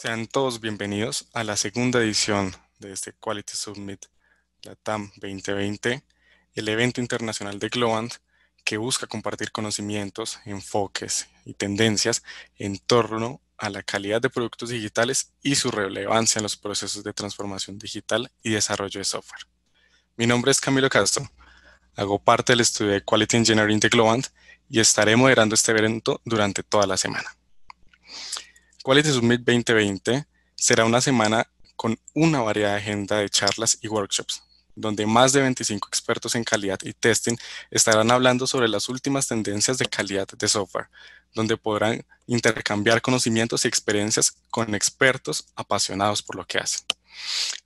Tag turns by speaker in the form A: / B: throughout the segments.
A: Sean todos bienvenidos a la segunda edición de este Quality Summit LATAM 2020, el evento internacional de Globant que busca compartir conocimientos, enfoques y tendencias en torno a la calidad de productos digitales y su relevancia en los procesos de transformación digital y desarrollo de software. Mi nombre es Camilo Castro, hago parte del estudio de Quality Engineering de Globant y estaré moderando este evento durante toda la semana. Quality Summit 2020 será una semana con una variada agenda de charlas y workshops, donde más de 25 expertos en calidad y testing estarán hablando sobre las últimas tendencias de calidad de software, donde podrán intercambiar conocimientos y experiencias con expertos apasionados por lo que hacen.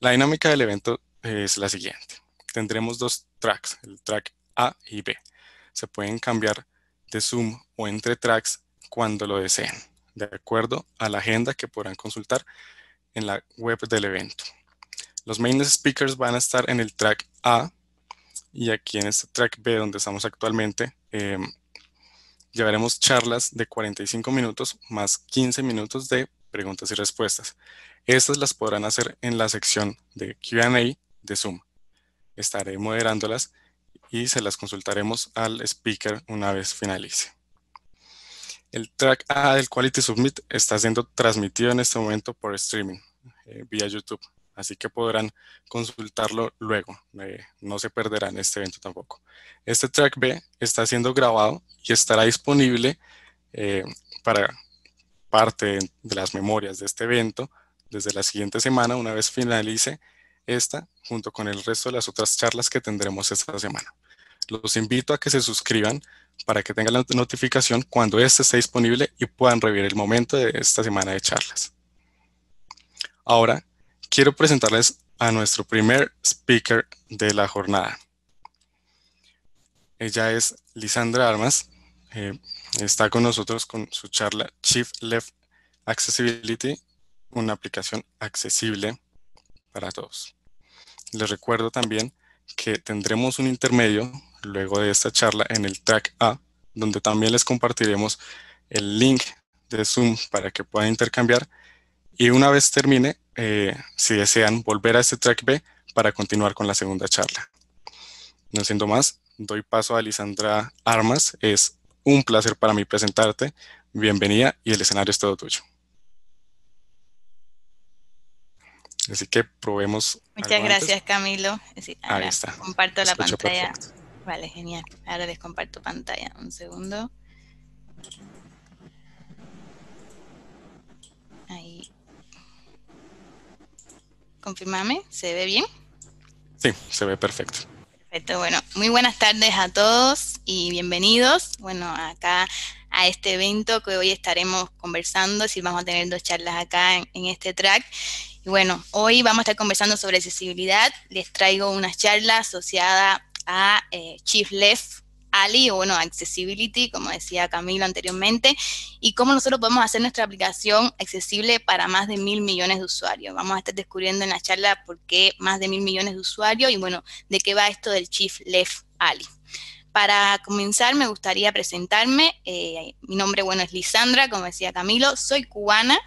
A: La dinámica del evento es la siguiente. Tendremos dos tracks, el track A y B. Se pueden cambiar de Zoom o entre tracks cuando lo deseen, de acuerdo a la agenda que podrán consultar en la web del evento. Los main speakers van a estar en el track A y aquí en este track B donde estamos actualmente llevaremos charlas de 45 minutos más 15 minutos de preguntas y respuestas. Estas las podrán hacer en la sección de Q&A de Zoom. Estaré moderándolas y se las consultaremos al speaker una vez finalice. El track A del Quality Summit está siendo transmitido en este momento por streaming vía YouTube, así que podrán consultarlo luego. No se perderán este evento tampoco. Este track B está siendo grabado y estará disponible para parte de las memorias de este evento desde la siguiente semana, una vez finalice esta, junto con el resto de las otras charlas que tendremos esta semana. Los invito a que se suscriban para que tengan la notificación cuando este esté disponible y puedan revivir el momento de esta semana de charlas. Ahora, quiero presentarles a nuestro primer speaker de la jornada. Ella es Lisandra Armas. Está con nosotros con su charla Chief Left Accessibility, una aplicación accesible para todos. Les recuerdo también que tendremos un intermedio luego de esta charla en el track A, donde también les compartiremos el link de Zoom para que puedan intercambiar y una vez termine, si desean volver a este track B para continuar con la segunda charla. No siendo más, doy paso a Lisandra Armas. Es un placer para mí presentarte. Bienvenida y el escenario es todo tuyo. Así que probemos
B: Muchas
A: algo antes.
B: gracias, Camilo.
A: Ahí
B: Ahora
A: está.
B: comparto la
A: Escucha
B: pantalla.
A: perfecto.
B: Vale, genial. Ahora les comparto pantalla. Un segundo. Ahí. Confírmame, ¿se ve bien?
A: Sí, se ve perfecto.
B: Perfecto, bueno, muy buenas tardes a todos y bienvenidos, bueno, acá a este evento que hoy estaremos conversando, si vamos a tener dos charlas acá en este track. Y bueno, hoy vamos a estar conversando sobre accesibilidad, les traigo una charla asociada a Chief Left Ali, o bueno, Accessibility, como decía Camilo anteriormente, y cómo nosotros podemos hacer nuestra aplicación accesible para más de 1.000 millones de usuarios. Vamos a estar descubriendo en la charla por qué más de 1.000 millones de usuarios y bueno, de qué va esto del Chief Left Ali. Para comenzar me gustaría presentarme, mi nombre, bueno, es Lisandra, como decía Camilo, soy cubana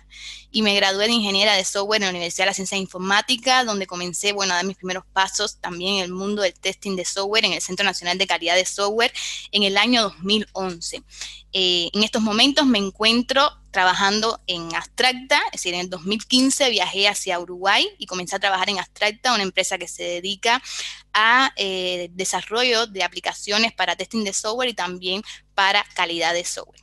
B: y me gradué de ingeniera de software en la Universidad de las Ciencias Informáticas, donde comencé, bueno, a dar mis primeros pasos también en el mundo del testing de software en el Centro Nacional de Calidad de Software en el año 2011. En estos momentos me encuentro trabajando en Abstracta, es decir, en el 2015 viajé hacia Uruguay y comencé a trabajar en Abstracta, una empresa que se dedica a desarrollo de aplicaciones para testing de software y también para calidad de software.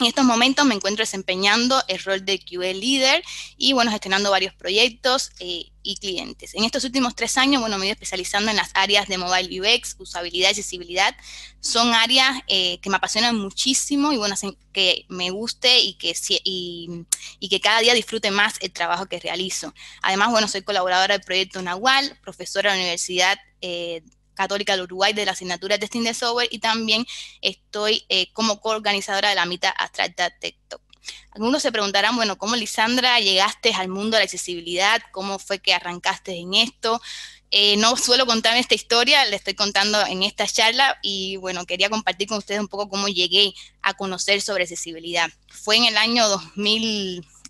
B: En estos momentos me encuentro desempeñando el rol de QA Leader y, bueno, gestionando varios proyectos y clientes. En estos últimos 3 años, bueno, me he ido especializando en las áreas de Mobile UX, usabilidad y accesibilidad. Son áreas que me apasionan muchísimo y, bueno, hacen que me guste y que cada día disfrute más el trabajo que realizo. Además, bueno, soy colaboradora del proyecto Nahual, profesora de la Universidad Católica del Uruguay de la asignatura de Testing de Software y también estoy como coorganizadora de la mitad Abstracta Tech Talk. Algunos se preguntarán, bueno, ¿cómo, Lisandra, llegaste al mundo de la accesibilidad? ¿Cómo fue que arrancaste en esto? No suelo contar esta historia, le estoy contando en esta charla y, bueno, quería compartir con ustedes un poco cómo llegué a conocer sobre accesibilidad. Fue en el año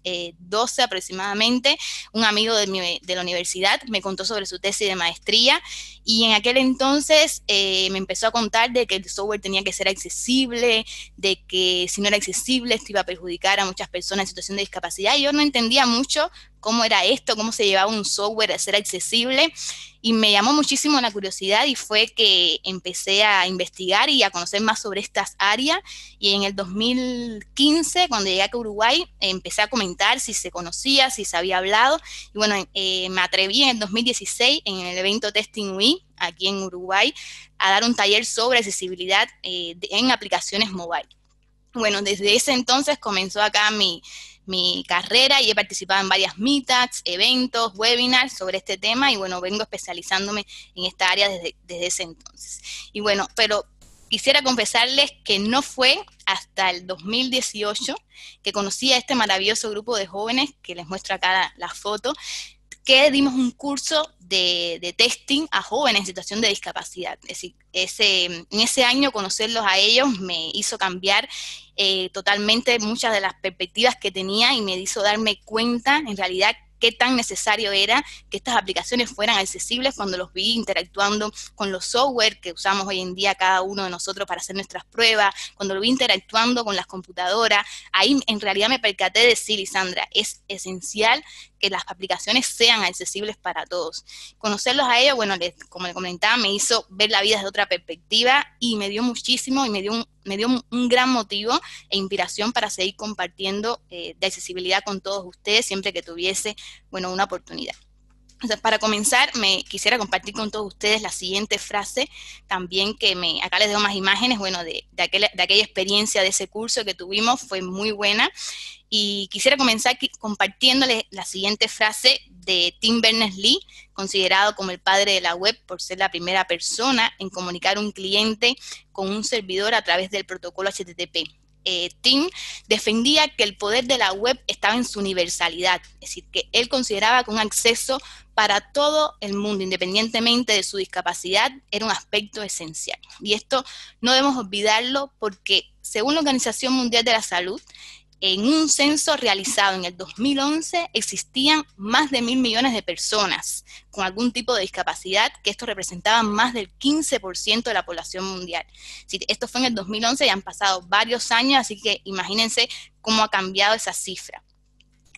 B: 2012 aproximadamente, un amigo de la universidad me contó sobre su tesis de maestría y en aquel entonces me empezó a contar de que el software tenía que ser accesible, de que si no era accesible esto iba a perjudicar a muchas personas en situación de discapacidad y yo no entendía mucho cómo era esto, cómo se llevaba un software a ser accesible y me llamó muchísimo la curiosidad y fue que empecé a investigar y a conocer más sobre estas áreas y en el 2015 cuando llegué acá a Uruguay empecé a comentar si se conocía, si se había hablado y bueno, me atreví en el 2016 en el evento Testing UI aquí en Uruguay a dar un taller sobre accesibilidad en aplicaciones mobile. Bueno, desde ese entonces comenzó acá mi carrera y he participado en varias meetups, eventos, webinars sobre este tema y bueno, vengo especializándome en esta área desde ese entonces. Y bueno, pero quisiera confesarles que no fue hasta el 2018 que conocí a este maravilloso grupo de jóvenes, que les muestro acá la foto, que dimos un curso de testing a jóvenes en situación de discapacidad. Es decir, en ese año conocerlos a ellos me hizo cambiar totalmente muchas de las perspectivas que tenía y me hizo darme cuenta en realidad qué tan necesario era que estas aplicaciones fueran accesibles cuando los vi interactuando con los software que usamos hoy en día cada uno de nosotros para hacer nuestras pruebas, cuando lo vi interactuando con las computadoras, ahí en realidad me percaté de sí, Lisandra, es esencial que las aplicaciones sean accesibles para todos. Conocerlos a ellos, bueno, como les comentaba, me hizo ver la vida desde otra perspectiva y me dio muchísimo y me dio un gran motivo e inspiración para seguir compartiendo de accesibilidad con todos ustedes siempre que tuviese, bueno, una oportunidad. Entonces, para comenzar, me quisiera compartir con todos ustedes la siguiente frase, también acá les dejo más imágenes, bueno, de aquella experiencia de ese curso que tuvimos, fue muy buena, y quisiera comenzar compartiéndoles la siguiente frase de Tim Berners-Lee, considerado como el padre de la web por ser la primera persona en comunicar un cliente con un servidor a través del protocolo HTTP. Tim defendía que el poder de la web estaba en su universalidad, es decir, que él consideraba que un acceso para todo el mundo, independientemente de su discapacidad, era un aspecto esencial. Y esto no debemos olvidarlo porque, según la Organización Mundial de la Salud, en un censo realizado en el 2011 existían más de 1.000 millones de personas con algún tipo de discapacidad, que esto representaba más del 15% de la población mundial. Si esto fue en el 2011 y han pasado varios años, así que imagínense cómo ha cambiado esa cifra.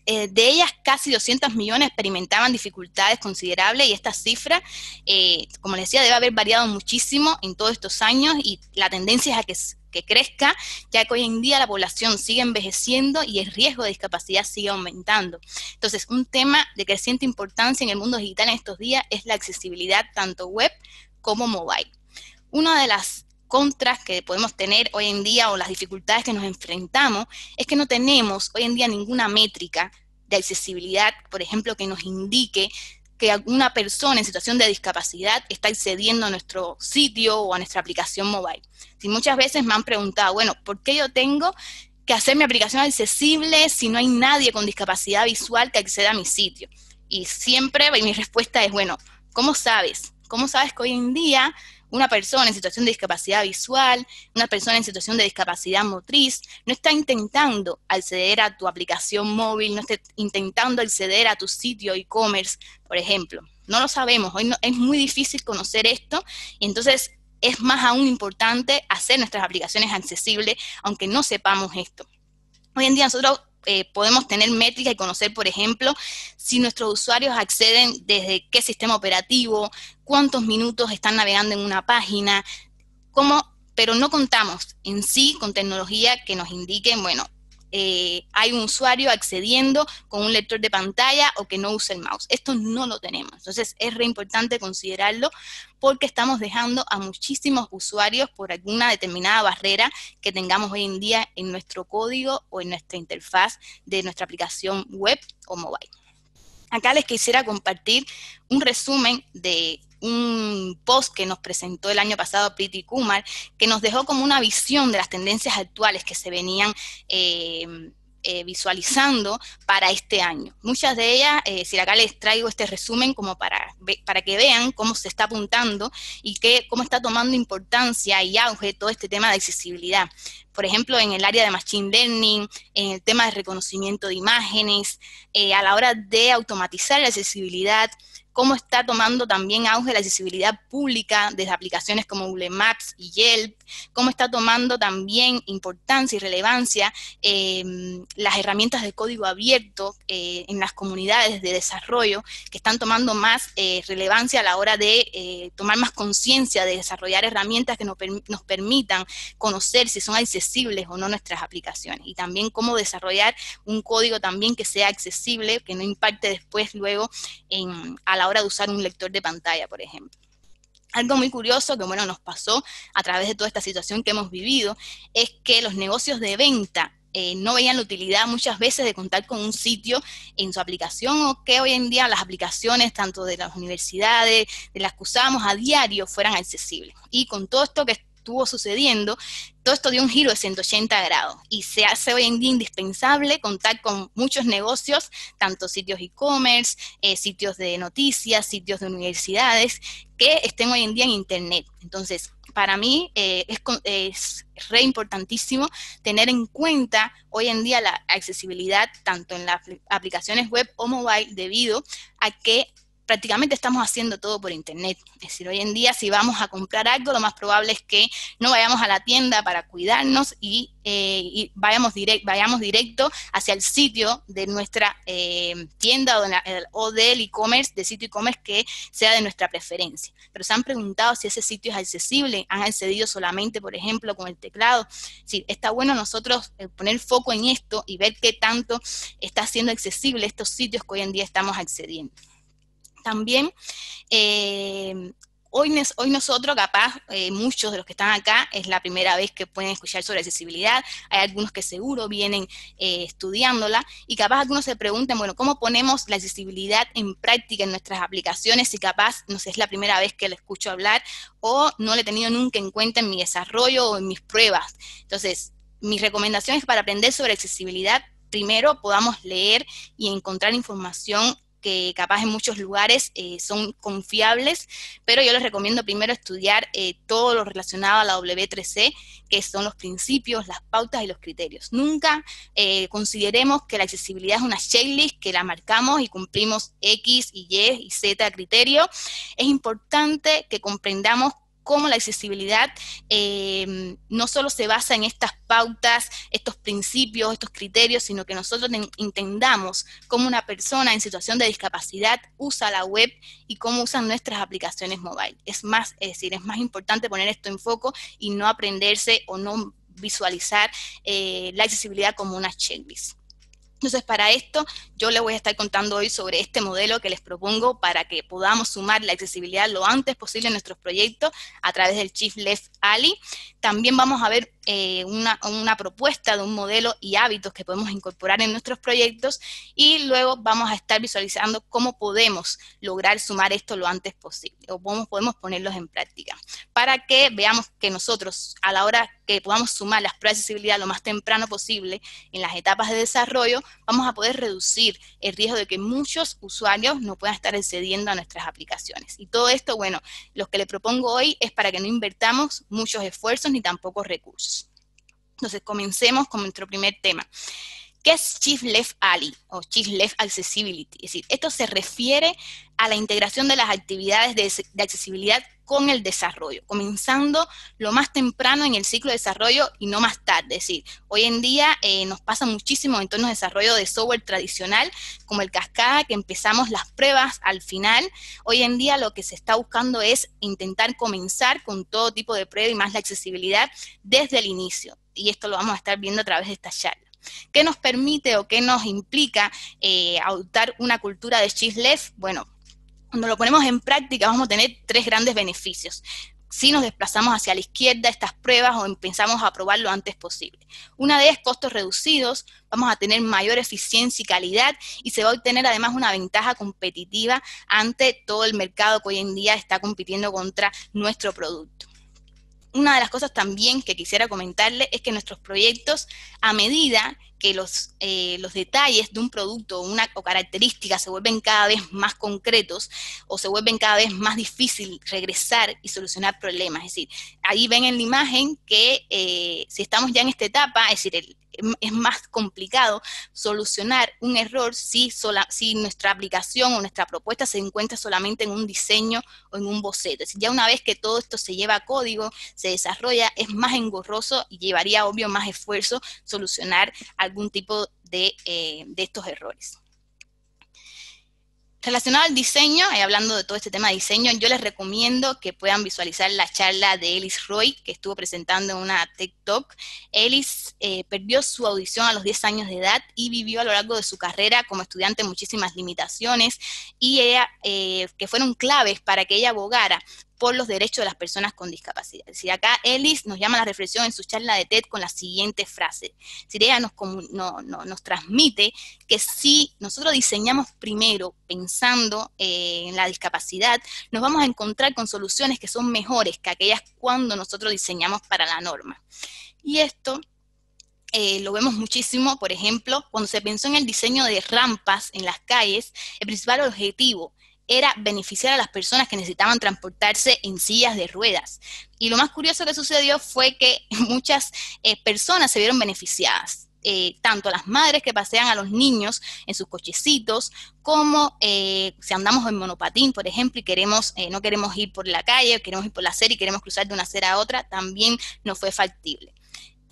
B: De ellas, casi 200 millones experimentaban dificultades considerables y esta cifra, como les decía, debe haber variado muchísimo en todos estos años y la tendencia es a que crezca, ya que hoy en día la población sigue envejeciendo y el riesgo de discapacidad sigue aumentando. Entonces, un tema de creciente importancia en el mundo digital en estos días es la accesibilidad tanto web como mobile. Una de las contras que podemos tener hoy en día o las dificultades que nos enfrentamos es que no tenemos hoy en día ninguna métrica de accesibilidad, por ejemplo, que nos indique que alguna persona en situación de discapacidad está accediendo a nuestro sitio o a nuestra aplicación mobile. Si muchas veces me han preguntado, bueno, ¿por qué yo tengo que hacer mi aplicación accesible si no hay nadie con discapacidad visual que acceda a mi sitio? Y siempre mi respuesta es, bueno, ¿cómo sabes? ¿Cómo sabes que hoy en día una persona en situación de discapacidad visual, una persona en situación de discapacidad motriz, no está intentando acceder a tu aplicación móvil, no está intentando acceder a tu sitio e-commerce, por ejemplo? No lo sabemos, hoy es muy difícil conocer esto, y entonces es más aún importante hacer nuestras aplicaciones accesibles, aunque no sepamos esto. Hoy en día nosotros podemos tener métricas y conocer, por ejemplo, si nuestros usuarios acceden desde qué sistema operativo, cuántos minutos están navegando en una página, pero no contamos en sí con tecnología que nos indiquen, bueno, hay un usuario accediendo con un lector de pantalla o que no usa el mouse. Esto no lo tenemos. Entonces es re importante considerarlo porque estamos dejando a muchísimos usuarios por alguna determinada barrera que tengamos hoy en día en nuestro código o en nuestra interfaz de nuestra aplicación web o mobile. Acá les quisiera compartir un resumen de un post que nos presentó el año pasado Priti Kumar, que nos dejó como una visión de las tendencias actuales que se venían visualizando para este año. Muchas de ellas, si acá les traigo este resumen como para que vean cómo se está apuntando y cómo está tomando importancia y auge todo este tema de accesibilidad. Por ejemplo, en el área de Machine Learning, en el tema de reconocimiento de imágenes, a la hora de automatizar la accesibilidad, cómo está tomando también auge la accesibilidad pública desde aplicaciones como Google Maps y Yelp, cómo está tomando también importancia y relevancia las herramientas de código abierto en las comunidades de desarrollo, que están tomando más relevancia a la hora de tomar más conciencia de desarrollar herramientas que nos permitan conocer si son accesibles o no nuestras aplicaciones, y también cómo desarrollar un código también que sea accesible, que no impacte después luego a la hora de usar un lector de pantalla, por ejemplo. Algo muy curioso que, bueno, nos pasó a través de toda esta situación que hemos vivido es que los negocios de venta no veían la utilidad muchas veces de contar con un sitio en su aplicación, o que hoy en día las aplicaciones, tanto de las universidades, de las que usamos a diario, fueran accesibles. Y con todo esto que estuvo sucediendo, todo esto dio un giro de 180 grados y se hace hoy en día indispensable contar con muchos negocios, tanto sitios e-commerce, sitios de noticias, sitios de universidades, que estén hoy en día en Internet. Entonces, para mí es re importantísimo tener en cuenta hoy en día la accesibilidad tanto en las aplicaciones web o mobile, debido a que prácticamente estamos haciendo todo por Internet. Es decir, hoy en día si vamos a comprar algo, lo más probable es que no vayamos a la tienda para cuidarnos y vayamos directo hacia el sitio de nuestra tienda o del e-commerce, de sitio e-commerce que sea de nuestra preferencia. Pero se han preguntado si ese sitio es accesible, han accedido solamente, por ejemplo, con el teclado. Sí, está bueno nosotros poner foco en esto y ver qué tanto está siendo accesible estos sitios que hoy en día estamos accediendo. También, hoy nosotros, capaz, muchos de los que están acá, es la primera vez que pueden escuchar sobre accesibilidad. Hay algunos que seguro vienen estudiándola, y capaz algunos se preguntan, bueno, ¿cómo ponemos la accesibilidad en práctica en nuestras aplicaciones si capaz, no sé, es la primera vez que lo escucho hablar o no lo he tenido nunca en cuenta en mi desarrollo o en mis pruebas? Entonces, mi recomendación es que para aprender sobre accesibilidad, primero podamos leer y encontrar información que capaz en muchos lugares son confiables, pero yo les recomiendo primero estudiar todo lo relacionado a la W3C, que son los principios, las pautas y los criterios. Nunca consideremos que la accesibilidad es una checklist que la marcamos y cumplimos X, Y y Z criterio. Es importante que comprendamos cómo la accesibilidad no solo se basa en estas pautas, estos principios, estos criterios, sino que nosotros entendamos cómo una persona en situación de discapacidad usa la web y cómo usan nuestras aplicaciones mobile. Es más importante poner esto en foco y no aprenderse o no visualizar la accesibilidad como una checklist. Entonces, para esto, yo les voy a estar contando hoy sobre este modelo que les propongo para que podamos sumar la accesibilidad lo antes posible en nuestros proyectos a través del Chief Left Ali. También vamos a ver una propuesta de un modelo y hábitos que podemos incorporar en nuestros proyectos, y luego vamos a estar visualizando cómo podemos lograr sumar esto lo antes posible o cómo podemos ponerlos en práctica, para que veamos que nosotros, a la hora que podamos sumar las pruebas de accesibilidad lo más temprano posible en las etapas de desarrollo, vamos a poder reducir el riesgo de que muchos usuarios no puedan estar accediendo a nuestras aplicaciones. Y todo esto, bueno, lo que le propongo hoy es para que no invertamos muchos esfuerzos ni tampoco recursos. Entonces, comencemos con nuestro primer tema. ¿Qué es Chief Left Ali o Chief Left Accessibility? Es decir, esto se refiere a la integración de las actividades de accesibilidad con el desarrollo, comenzando lo más temprano en el ciclo de desarrollo y no más tarde. Es decir, hoy en día nos pasa muchísimo en entornos de desarrollo de software tradicional, como el Cascada, que empezamos las pruebas al final. Hoy en día lo que se está buscando es intentar comenzar con todo tipo de prueba y más la accesibilidad desde el inicio. Y esto lo vamos a estar viendo a través de esta charla. ¿Qué nos permite o qué nos implica adoptar una cultura de Chief Left? Bueno, cuando lo ponemos en práctica vamos a tener tres grandes beneficios. Si nos desplazamos hacia la izquierda estas pruebas o empezamos a probar lo antes posible. Una de ellas, costos reducidos, vamos a tener mayor eficiencia y calidad, y se va a obtener además una ventaja competitiva ante todo el mercado que hoy en día está compitiendo contra nuestro producto. Una de las cosas también que quisiera comentarle es que nuestros proyectos, a medida que los detalles de un producto o características se vuelven cada vez más concretos o se vuelven cada vez más difícil regresar y solucionar problemas. Es decir, ahí ven en la imagen que si estamos ya en esta etapa, es decir, es más complicado solucionar un error si nuestra aplicación o nuestra propuesta se encuentra solamente en un diseño o en un boceto. Es decir, ya una vez que todo esto se lleva a código, se desarrolla, es más engorroso y llevaría, obvio, más esfuerzo solucionar algún tipo de estos errores. Relacionado al diseño, hablando de todo este tema de diseño, yo les recomiendo que puedan visualizar la charla de Ellis Roy, que estuvo presentando en una TED Talk. Ellis perdió su audición a los 10 años de edad y vivió a lo largo de su carrera como estudiante muchísimas limitaciones y ella, que fueron claves para que ella abogara por los derechos de las personas con discapacidad. Es decir, acá Ellis nos llama a la reflexión en su charla de TED con la siguiente frase. Es decir, ella nos transmite que si nosotros diseñamos primero pensando en la discapacidad, nos vamos a encontrar con soluciones que son mejores que aquellas cuando nosotros diseñamos para la norma. Y esto lo vemos muchísimo, por ejemplo, cuando se pensó en el diseño de rampas en las calles, el principal objetivo era beneficiar a las personas que necesitaban transportarse en sillas de ruedas. Y lo más curioso que sucedió fue que muchas personas se vieron beneficiadas. Tanto las madres que pasean a los niños en sus cochecitos, como si andamos en monopatín, por ejemplo, y no queremos ir por la calle, queremos ir por la acera y queremos cruzar de una acera a otra, también no fue factible.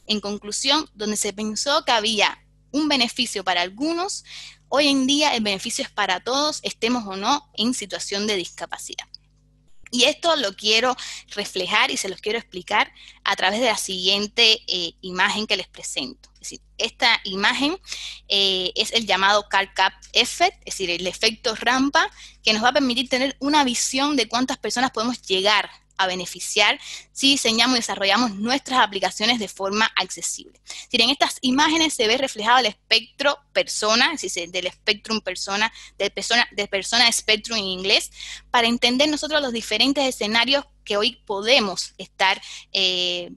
B: En conclusión, donde se pensó que había un beneficio para algunos, hoy en día el beneficio es para todos, estemos o no en situación de discapacidad. Y esto lo quiero reflejar y se los quiero explicar a través de la siguiente imagen que les presento. Es decir, esta imagen es el llamado Car Cap Effect, es decir, el efecto rampa, que nos va a permitir tener una visión de cuántas personas podemos llegar a beneficiar si diseñamos y desarrollamos nuestras aplicaciones de forma accesible. Es decir, en estas imágenes se ve reflejado el espectro persona, es decir, del spectrum persona, de persona spectrum en inglés, para entender nosotros los diferentes escenarios que hoy podemos estar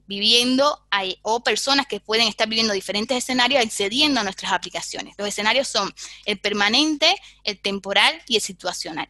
B: viviendo o personas que pueden estar viviendo diferentes escenarios accediendo a nuestras aplicaciones. Los escenarios son el permanente, el temporal y el situacional.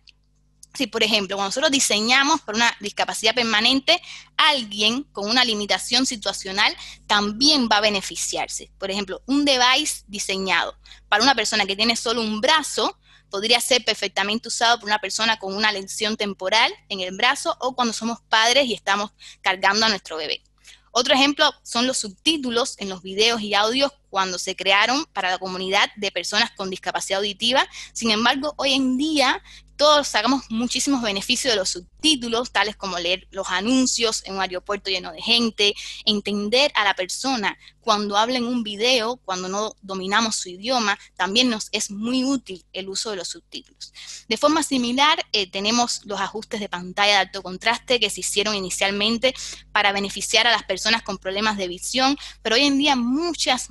B: Si, por ejemplo, cuando nosotros diseñamos para una discapacidad permanente, alguien con una limitación situacional también va a beneficiarse. Por ejemplo, un device diseñado para una persona que tiene solo un brazo podría ser perfectamente usado por una persona con una lesión temporal en el brazo o cuando somos padres y estamos cargando a nuestro bebé. Otro ejemplo son los subtítulos en los videos y audios cuando se crearon para la comunidad de personas con discapacidad auditiva. Sin embargo, hoy en día todos sacamos muchísimos beneficios de los subtítulos, tales como leer los anuncios en un aeropuerto lleno de gente, entender a la persona cuando habla en un video, cuando no dominamos su idioma, también nos es muy útil el uso de los subtítulos. De forma similar, tenemos los ajustes de pantalla de alto contraste que se hicieron inicialmente para beneficiar a las personas con problemas de visión, pero hoy en día muchas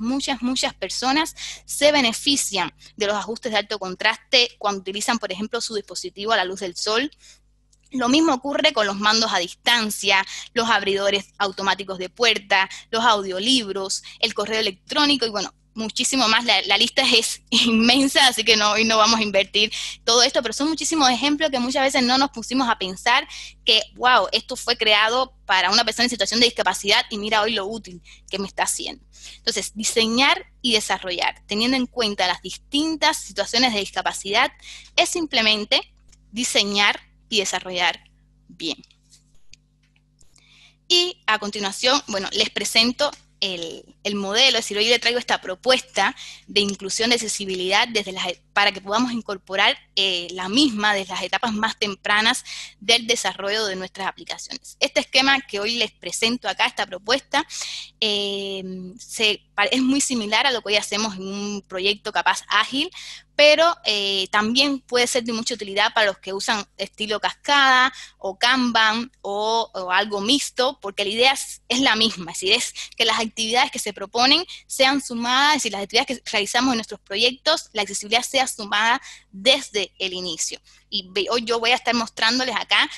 B: personas se benefician de los ajustes de alto contraste cuando utilizan, por ejemplo, su dispositivo a la luz del sol. Lo mismo ocurre con los mandos a distancia, los abridores automáticos de puerta, los audiolibros, el correo electrónico y bueno, muchísimo más. La lista es inmensa, así que hoy no vamos a invertir todo esto, pero son muchísimos ejemplos que muchas veces no nos pusimos a pensar que, wow, esto fue creado para una persona en situación de discapacidad y mira hoy lo útil que me está haciendo. Entonces, diseñar y desarrollar, teniendo en cuenta las distintas situaciones de discapacidad, es simplemente diseñar y desarrollar bien. Y a continuación, bueno, les presento el modelo, es decir, hoy le traigo esta propuesta de inclusión de accesibilidad para que podamos incorporar la misma desde las etapas más tempranas del desarrollo de nuestras aplicaciones. Este esquema que hoy les presento acá, esta propuesta, es muy similar a lo que hoy hacemos en un proyecto capaz ágil, pero también puede ser de mucha utilidad para los que usan estilo cascada o Kanban o algo mixto, porque la idea es la misma, es decir, es que las actividades que se proponen sean sumadas, es decir, las actividades que realizamos en nuestros proyectos, la accesibilidad sea sea sumada desde el inicio. Y hoy yo voy a estar mostrándoles acá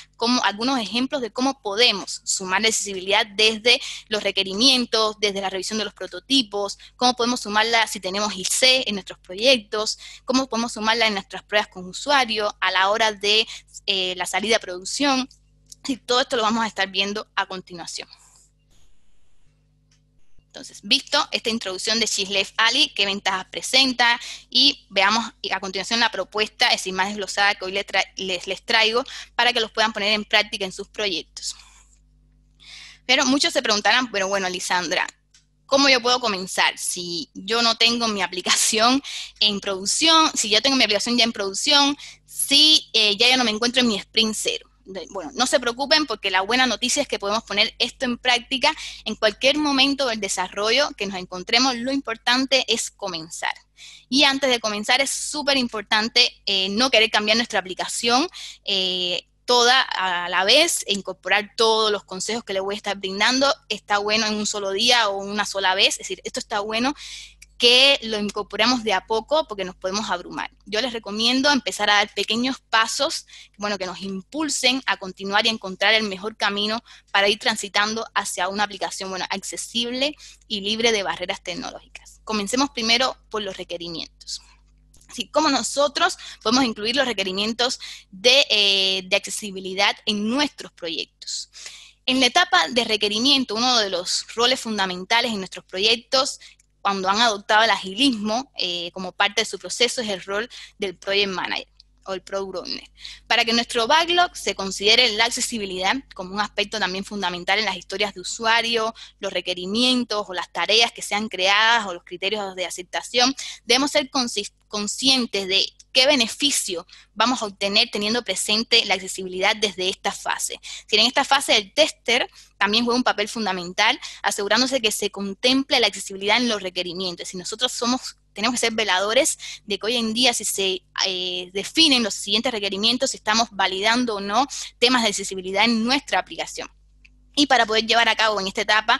B: algunos ejemplos de cómo podemos sumar la accesibilidad desde los requerimientos, desde la revisión de los prototipos, cómo podemos sumarla si tenemos IC en nuestros proyectos, cómo podemos sumarla en nuestras pruebas con usuario, a la hora de la salida a producción. Y todo esto lo vamos a estar viendo a continuación. Entonces, visto esta introducción de Chislev Ali, qué ventajas presenta, y veamos a continuación la propuesta, es decir, más desglosada que hoy les traigo para que los puedan poner en práctica en sus proyectos. Pero muchos se preguntarán, pero bueno, Lisandra, ¿cómo yo puedo comenzar si yo no tengo mi aplicación en producción, si ya tengo mi aplicación ya en producción, si ya yo no me encuentro en mi sprint 0? Bueno, no se preocupen porque la buena noticia es que podemos poner esto en práctica en cualquier momento del desarrollo que nos encontremos. Lo importante es comenzar. Y antes de comenzar es súper importante no querer cambiar nuestra aplicación toda a la vez e incorporar todos los consejos que les voy a estar brindando. Está bueno en un solo día o una sola vez, es decir, esto está bueno que lo incorporemos de a poco porque nos podemos abrumar. Yo les recomiendo empezar a dar pequeños pasos, bueno, que nos impulsen a continuar y encontrar el mejor camino para ir transitando hacia una aplicación, bueno, accesible y libre de barreras tecnológicas. Comencemos primero por los requerimientos. Así como nosotros podemos incluir los requerimientos de accesibilidad en nuestros proyectos. En la etapa de requerimiento, uno de los roles fundamentales en nuestros proyectos cuando han adoptado el agilismo como parte de su proceso es el rol del Project Manager o el Product Owner. Para que nuestro backlog se considere la accesibilidad como un aspecto también fundamental en las historias de usuario, los requerimientos o las tareas que sean creadas o los criterios de aceptación, debemos ser conscientes de qué beneficio vamos a obtener teniendo presente la accesibilidad desde esta fase. Si en esta fase el tester también juega un papel fundamental, asegurándose que se contemple la accesibilidad en los requerimientos. Si nosotros tenemos que ser veladores de que hoy en día si se definen los siguientes requerimientos, si estamos validando o no temas de accesibilidad en nuestra aplicación. Y para poder llevar a cabo en esta etapa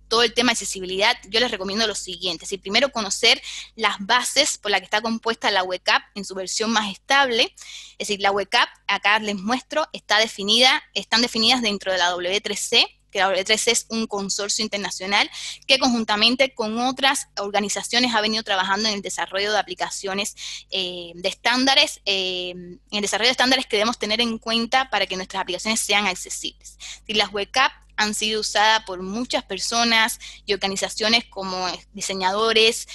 B: todo el tema de accesibilidad, yo les recomiendo lo siguiente. Primero conocer las bases por las que está compuesta la web app en su versión más estable. Es decir, la web app, acá les muestro, están definidas dentro de la W3C, que la W3C es un consorcio internacional que conjuntamente con otras organizaciones ha venido trabajando en el desarrollo de aplicaciones de estándares, en el desarrollo de estándares que debemos tener en cuenta para que nuestras aplicaciones sean accesibles. Si las web apps han sido usadas por muchas personas y organizaciones como diseñadores,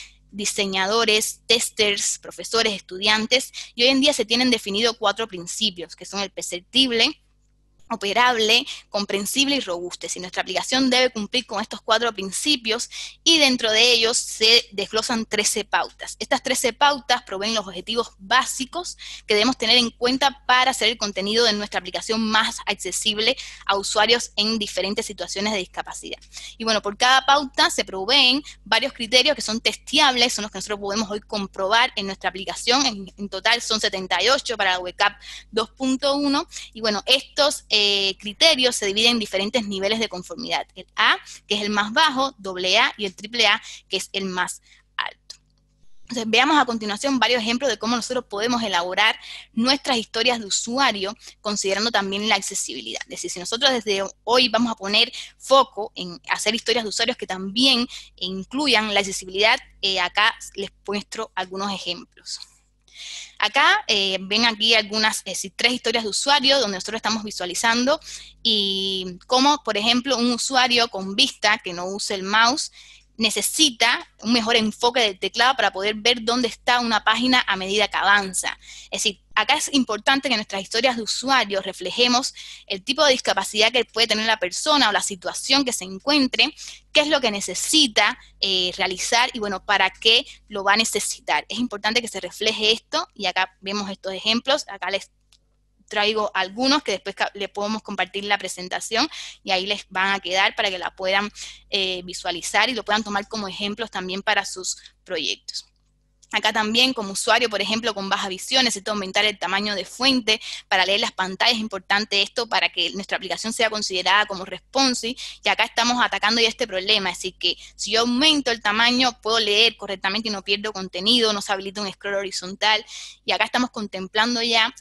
B: testers, profesores, estudiantes, y hoy en día se tienen definido 4 principios, que son el perceptible, operable, comprensible y robusto. Si nuestra aplicación debe cumplir con estos 4 principios y dentro de ellos se desglosan 13 pautas. Estas 13 pautas proveen los objetivos básicos que debemos tener en cuenta para hacer el contenido de nuestra aplicación más accesible a usuarios en diferentes situaciones de discapacidad. Y bueno, por cada pauta se proveen varios criterios que son testeables, son los que nosotros podemos hoy comprobar en nuestra aplicación. En total son 78 para la web app 2.1 y bueno, estos criterios se dividen en diferentes niveles de conformidad. El A, que es el más bajo, AA y el AAA, que es el más alto. Entonces, veamos a continuación varios ejemplos de cómo nosotros podemos elaborar nuestras historias de usuario, considerando también la accesibilidad. Es decir, si nosotros desde hoy vamos a poner foco en hacer historias de usuarios que también incluyan la accesibilidad, acá les muestro algunos ejemplos. Acá ven aquí algunas, 3 historias de usuario donde nosotros estamos visualizando y cómo, por ejemplo, un usuario con vista que no use el mouse necesita un mejor enfoque del teclado para poder ver dónde está una página a medida que avanza. Es decir, acá es importante que en nuestras historias de usuario reflejemos el tipo de discapacidad que puede tener la persona o la situación que se encuentre, qué es lo que necesita realizar y bueno, para qué lo va a necesitar. Es importante que se refleje esto y acá vemos estos ejemplos. Acá les traigo algunos que después le podemos compartir la presentación y ahí les van a quedar para que la puedan visualizar y lo puedan tomar como ejemplos también para sus proyectos. Acá también, como usuario, por ejemplo, con baja visión, necesito aumentar el tamaño de fuente para leer las pantallas. Es importante esto para que nuestra aplicación sea considerada como responsive. Y acá estamos atacando ya este problema. Es decir, que si yo aumento el tamaño, puedo leer correctamente y no pierdo contenido, no se habilita un scroll horizontal. Y acá estamos contemplando ya,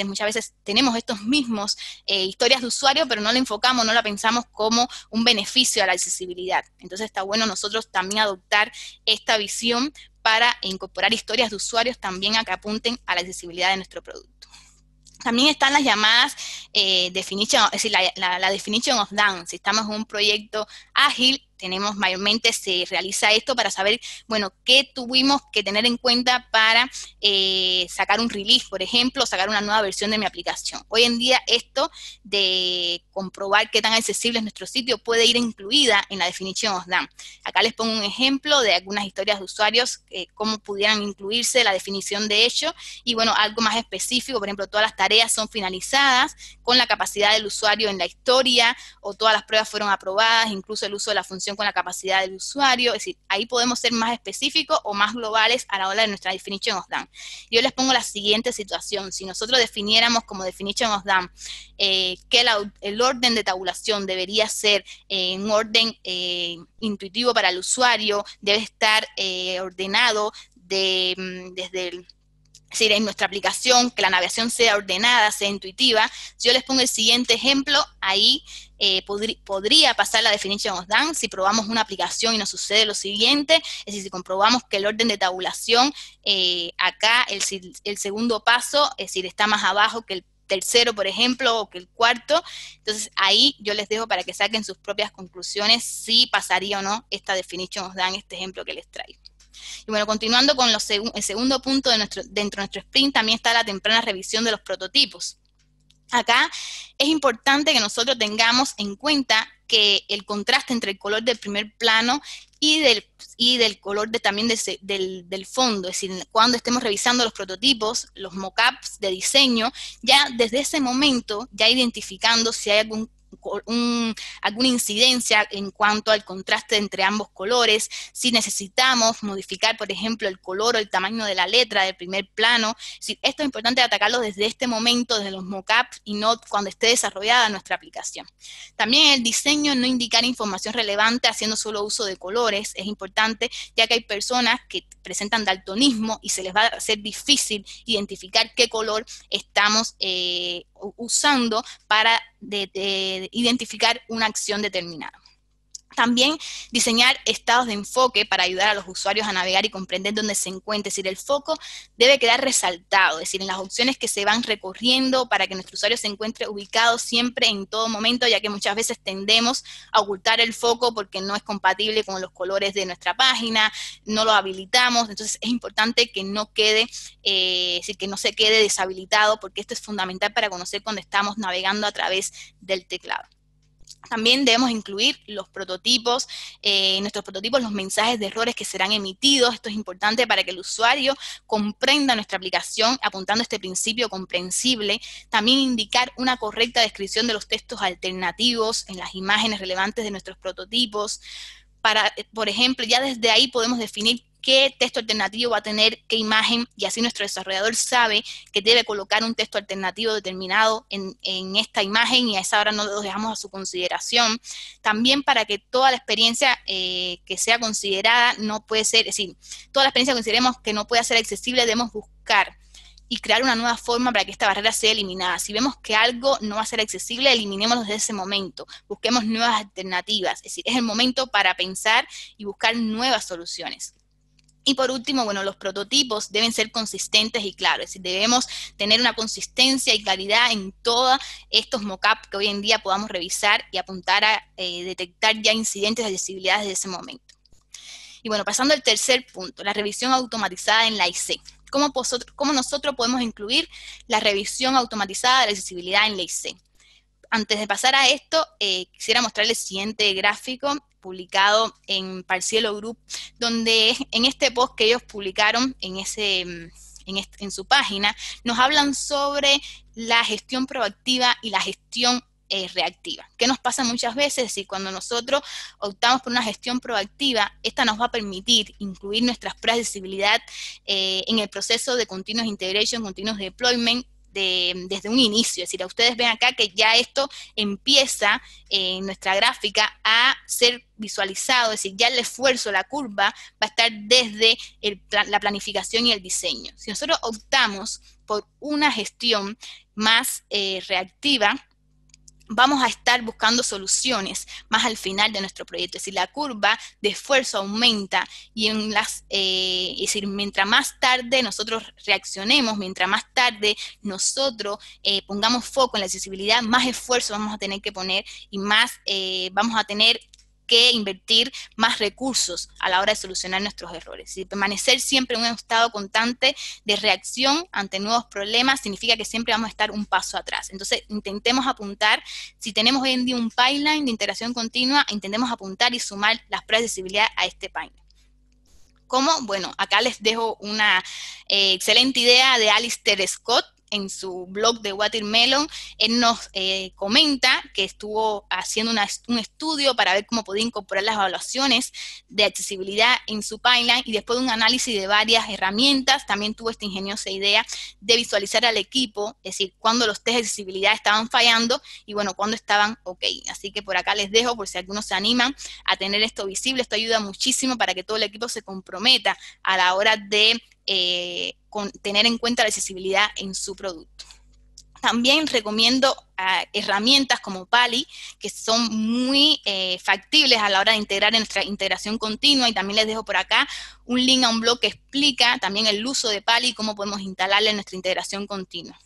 B: muchas veces tenemos estos mismos historias de usuario, pero no la enfocamos, no la pensamos como un beneficio a la accesibilidad. Entonces está bueno nosotros también adoptar esta visión para incorporar historias de usuarios también a que apunten a la accesibilidad de nuestro producto. También están las llamadas definition, es decir, la definition of done. Si estamos en un proyecto ágil, mayormente se realiza esto para saber, bueno, qué tuvimos que tener en cuenta para sacar un release, por ejemplo, sacar una nueva versión de mi aplicación. Hoy en día esto de comprobar qué tan accesible es nuestro sitio puede ir incluida en la definition of done. Acá les pongo un ejemplo de algunas historias de usuarios, cómo pudieran incluirse la definición de hecho, y bueno, algo más específico, por ejemplo, todas las tareas son finalizadas con la capacidad del usuario en la historia, o todas las pruebas fueron aprobadas, incluso el uso de la función con la capacidad del usuario. Es decir, ahí podemos ser más específicos o más globales a la hora de nuestra definition of done. Yo les pongo la siguiente situación: si nosotros definiéramos como definition of done que el orden de tabulación debería ser un orden intuitivo para el usuario, debe estar ordenado desde el... Es decir, en nuestra aplicación, que la navegación sea ordenada, sea intuitiva. Si yo les pongo el siguiente ejemplo, ahí podría pasar la definition of done si probamos una aplicación y nos sucede lo siguiente. Es decir, si comprobamos que el orden de tabulación, acá el segundo paso, es decir, está más abajo que el tercero, por ejemplo, o que el cuarto. Entonces, ahí yo les dejo para que saquen sus propias conclusiones si pasaría o no esta definition of done, este ejemplo que les traigo. Y bueno, continuando con el segundo punto dentro de nuestro sprint, también está la temprana revisión de los prototipos. Acá es importante que nosotros tengamos en cuenta que el contraste entre el color del primer plano y del color también del fondo, es decir, cuando estemos revisando los prototipos, los mockups de diseño, ya desde ese momento, ya identificando si hay alguna incidencia en cuanto al contraste entre ambos colores, si necesitamos modificar, por ejemplo, el color o el tamaño de la letra del primer plano. Si esto es importante atacarlo desde este momento, desde los mockups, y no cuando esté desarrollada nuestra aplicación. También el diseño, no indicar información relevante haciendo solo uso de colores, es importante, ya que hay personas que presentan daltonismo y se les va a hacer difícil identificar qué color estamos usando para identificar una acción determinada. También diseñar estados de enfoque para ayudar a los usuarios a navegar y comprender dónde se encuentra. Es decir, el foco debe quedar resaltado, es decir, en las opciones que se van recorriendo para que nuestro usuario se encuentre ubicado siempre en todo momento, ya que muchas veces tendemos a ocultar el foco porque no es compatible con los colores de nuestra página, no lo habilitamos. Entonces es importante que no quede, es decir, que no se quede deshabilitado, porque esto es fundamental para conocer cuando estamos navegando a través del teclado. También debemos incluir los prototipos, nuestros prototipos, los mensajes de errores que serán emitidos. Esto es importante para que el usuario comprenda nuestra aplicación, apuntando a este principio comprensible. También indicar una correcta descripción de los textos alternativos en las imágenes relevantes de nuestros prototipos. Por ejemplo, ya desde ahí podemos definir qué texto alternativo va a tener qué imagen, y así nuestro desarrollador sabe que debe colocar un texto alternativo determinado en esta imagen, y a esa hora no lo dejamos a su consideración. También para que toda la experiencia que sea considerada no puede ser, es decir, toda la experiencia que consideremos que no puede ser accesible, debemos buscar y crear una nueva forma para que esta barrera sea eliminada. Si vemos que algo no va a ser accesible, eliminémoslo desde ese momento, busquemos nuevas alternativas. Es decir, es el momento para pensar y buscar nuevas soluciones. Y por último, bueno, los prototipos deben ser consistentes y claros, es decir, debemos tener una consistencia y claridad en todos estos mockups que hoy en día podamos revisar y apuntar a detectar ya incidentes de accesibilidad desde ese momento. Y bueno, pasando al tercer punto, la revisión automatizada en la IC. ¿Cómo nosotros podemos incluir la revisión automatizada de la accesibilidad en la IC? Antes de pasar a esto, quisiera mostrarles el siguiente gráfico publicado en Parcielo Group, donde en este post que ellos publicaron en su página, nos hablan sobre la gestión proactiva y la gestión reactiva. ¿Qué nos pasa muchas veces? Es decir, cuando nosotros optamos por una gestión proactiva, esta nos va a permitir incluir nuestras pruebas de accesibilidad en el proceso de continuous integration, continuous deployment, desde un inicio. Es decir, ustedes ven acá que ya esto empieza en nuestra gráfica a ser visualizado, es decir, ya el esfuerzo, la curva, va a estar desde la planificación y el diseño. Si nosotros optamos por una gestión más reactiva, vamos a estar buscando soluciones más al final de nuestro proyecto. Es decir, la curva de esfuerzo aumenta y es decir, mientras más tarde nosotros reaccionemos, mientras más tarde nosotros pongamos foco en la accesibilidad, más esfuerzo vamos a tener que poner y más vamos a tener que invertir más recursos a la hora de solucionar nuestros errores. Si permanecer siempre en un estado constante de reacción ante nuevos problemas significa que siempre vamos a estar un paso atrás. Entonces, intentemos apuntar, si tenemos hoy en día un pipeline de integración continua, intentemos apuntar y sumar las pruebas de accesibilidad a este pipeline. ¿Cómo? Bueno, acá les dejo una excelente idea de Alistair Scott, en su blog de Watermelon. Él nos comenta que estuvo haciendo un estudio para ver cómo podía incorporar las evaluaciones de accesibilidad en su pipeline, y después de un análisis de varias herramientas, también tuvo esta ingeniosa idea de visualizar al equipo, es decir, cuando los test de accesibilidad estaban fallando y, bueno, cuando estaban ok. Así que por acá les dejo, por si algunos se animan a tener esto visible. Esto ayuda muchísimo para que todo el equipo se comprometa a la hora de tener en cuenta la accesibilidad en su producto. También recomiendo herramientas como Pali, que son muy factibles a la hora de integrar en nuestra integración continua, y también les dejo por acá un link a un blog que explica también el uso de Pali y cómo podemos instalarla en nuestra integración continua.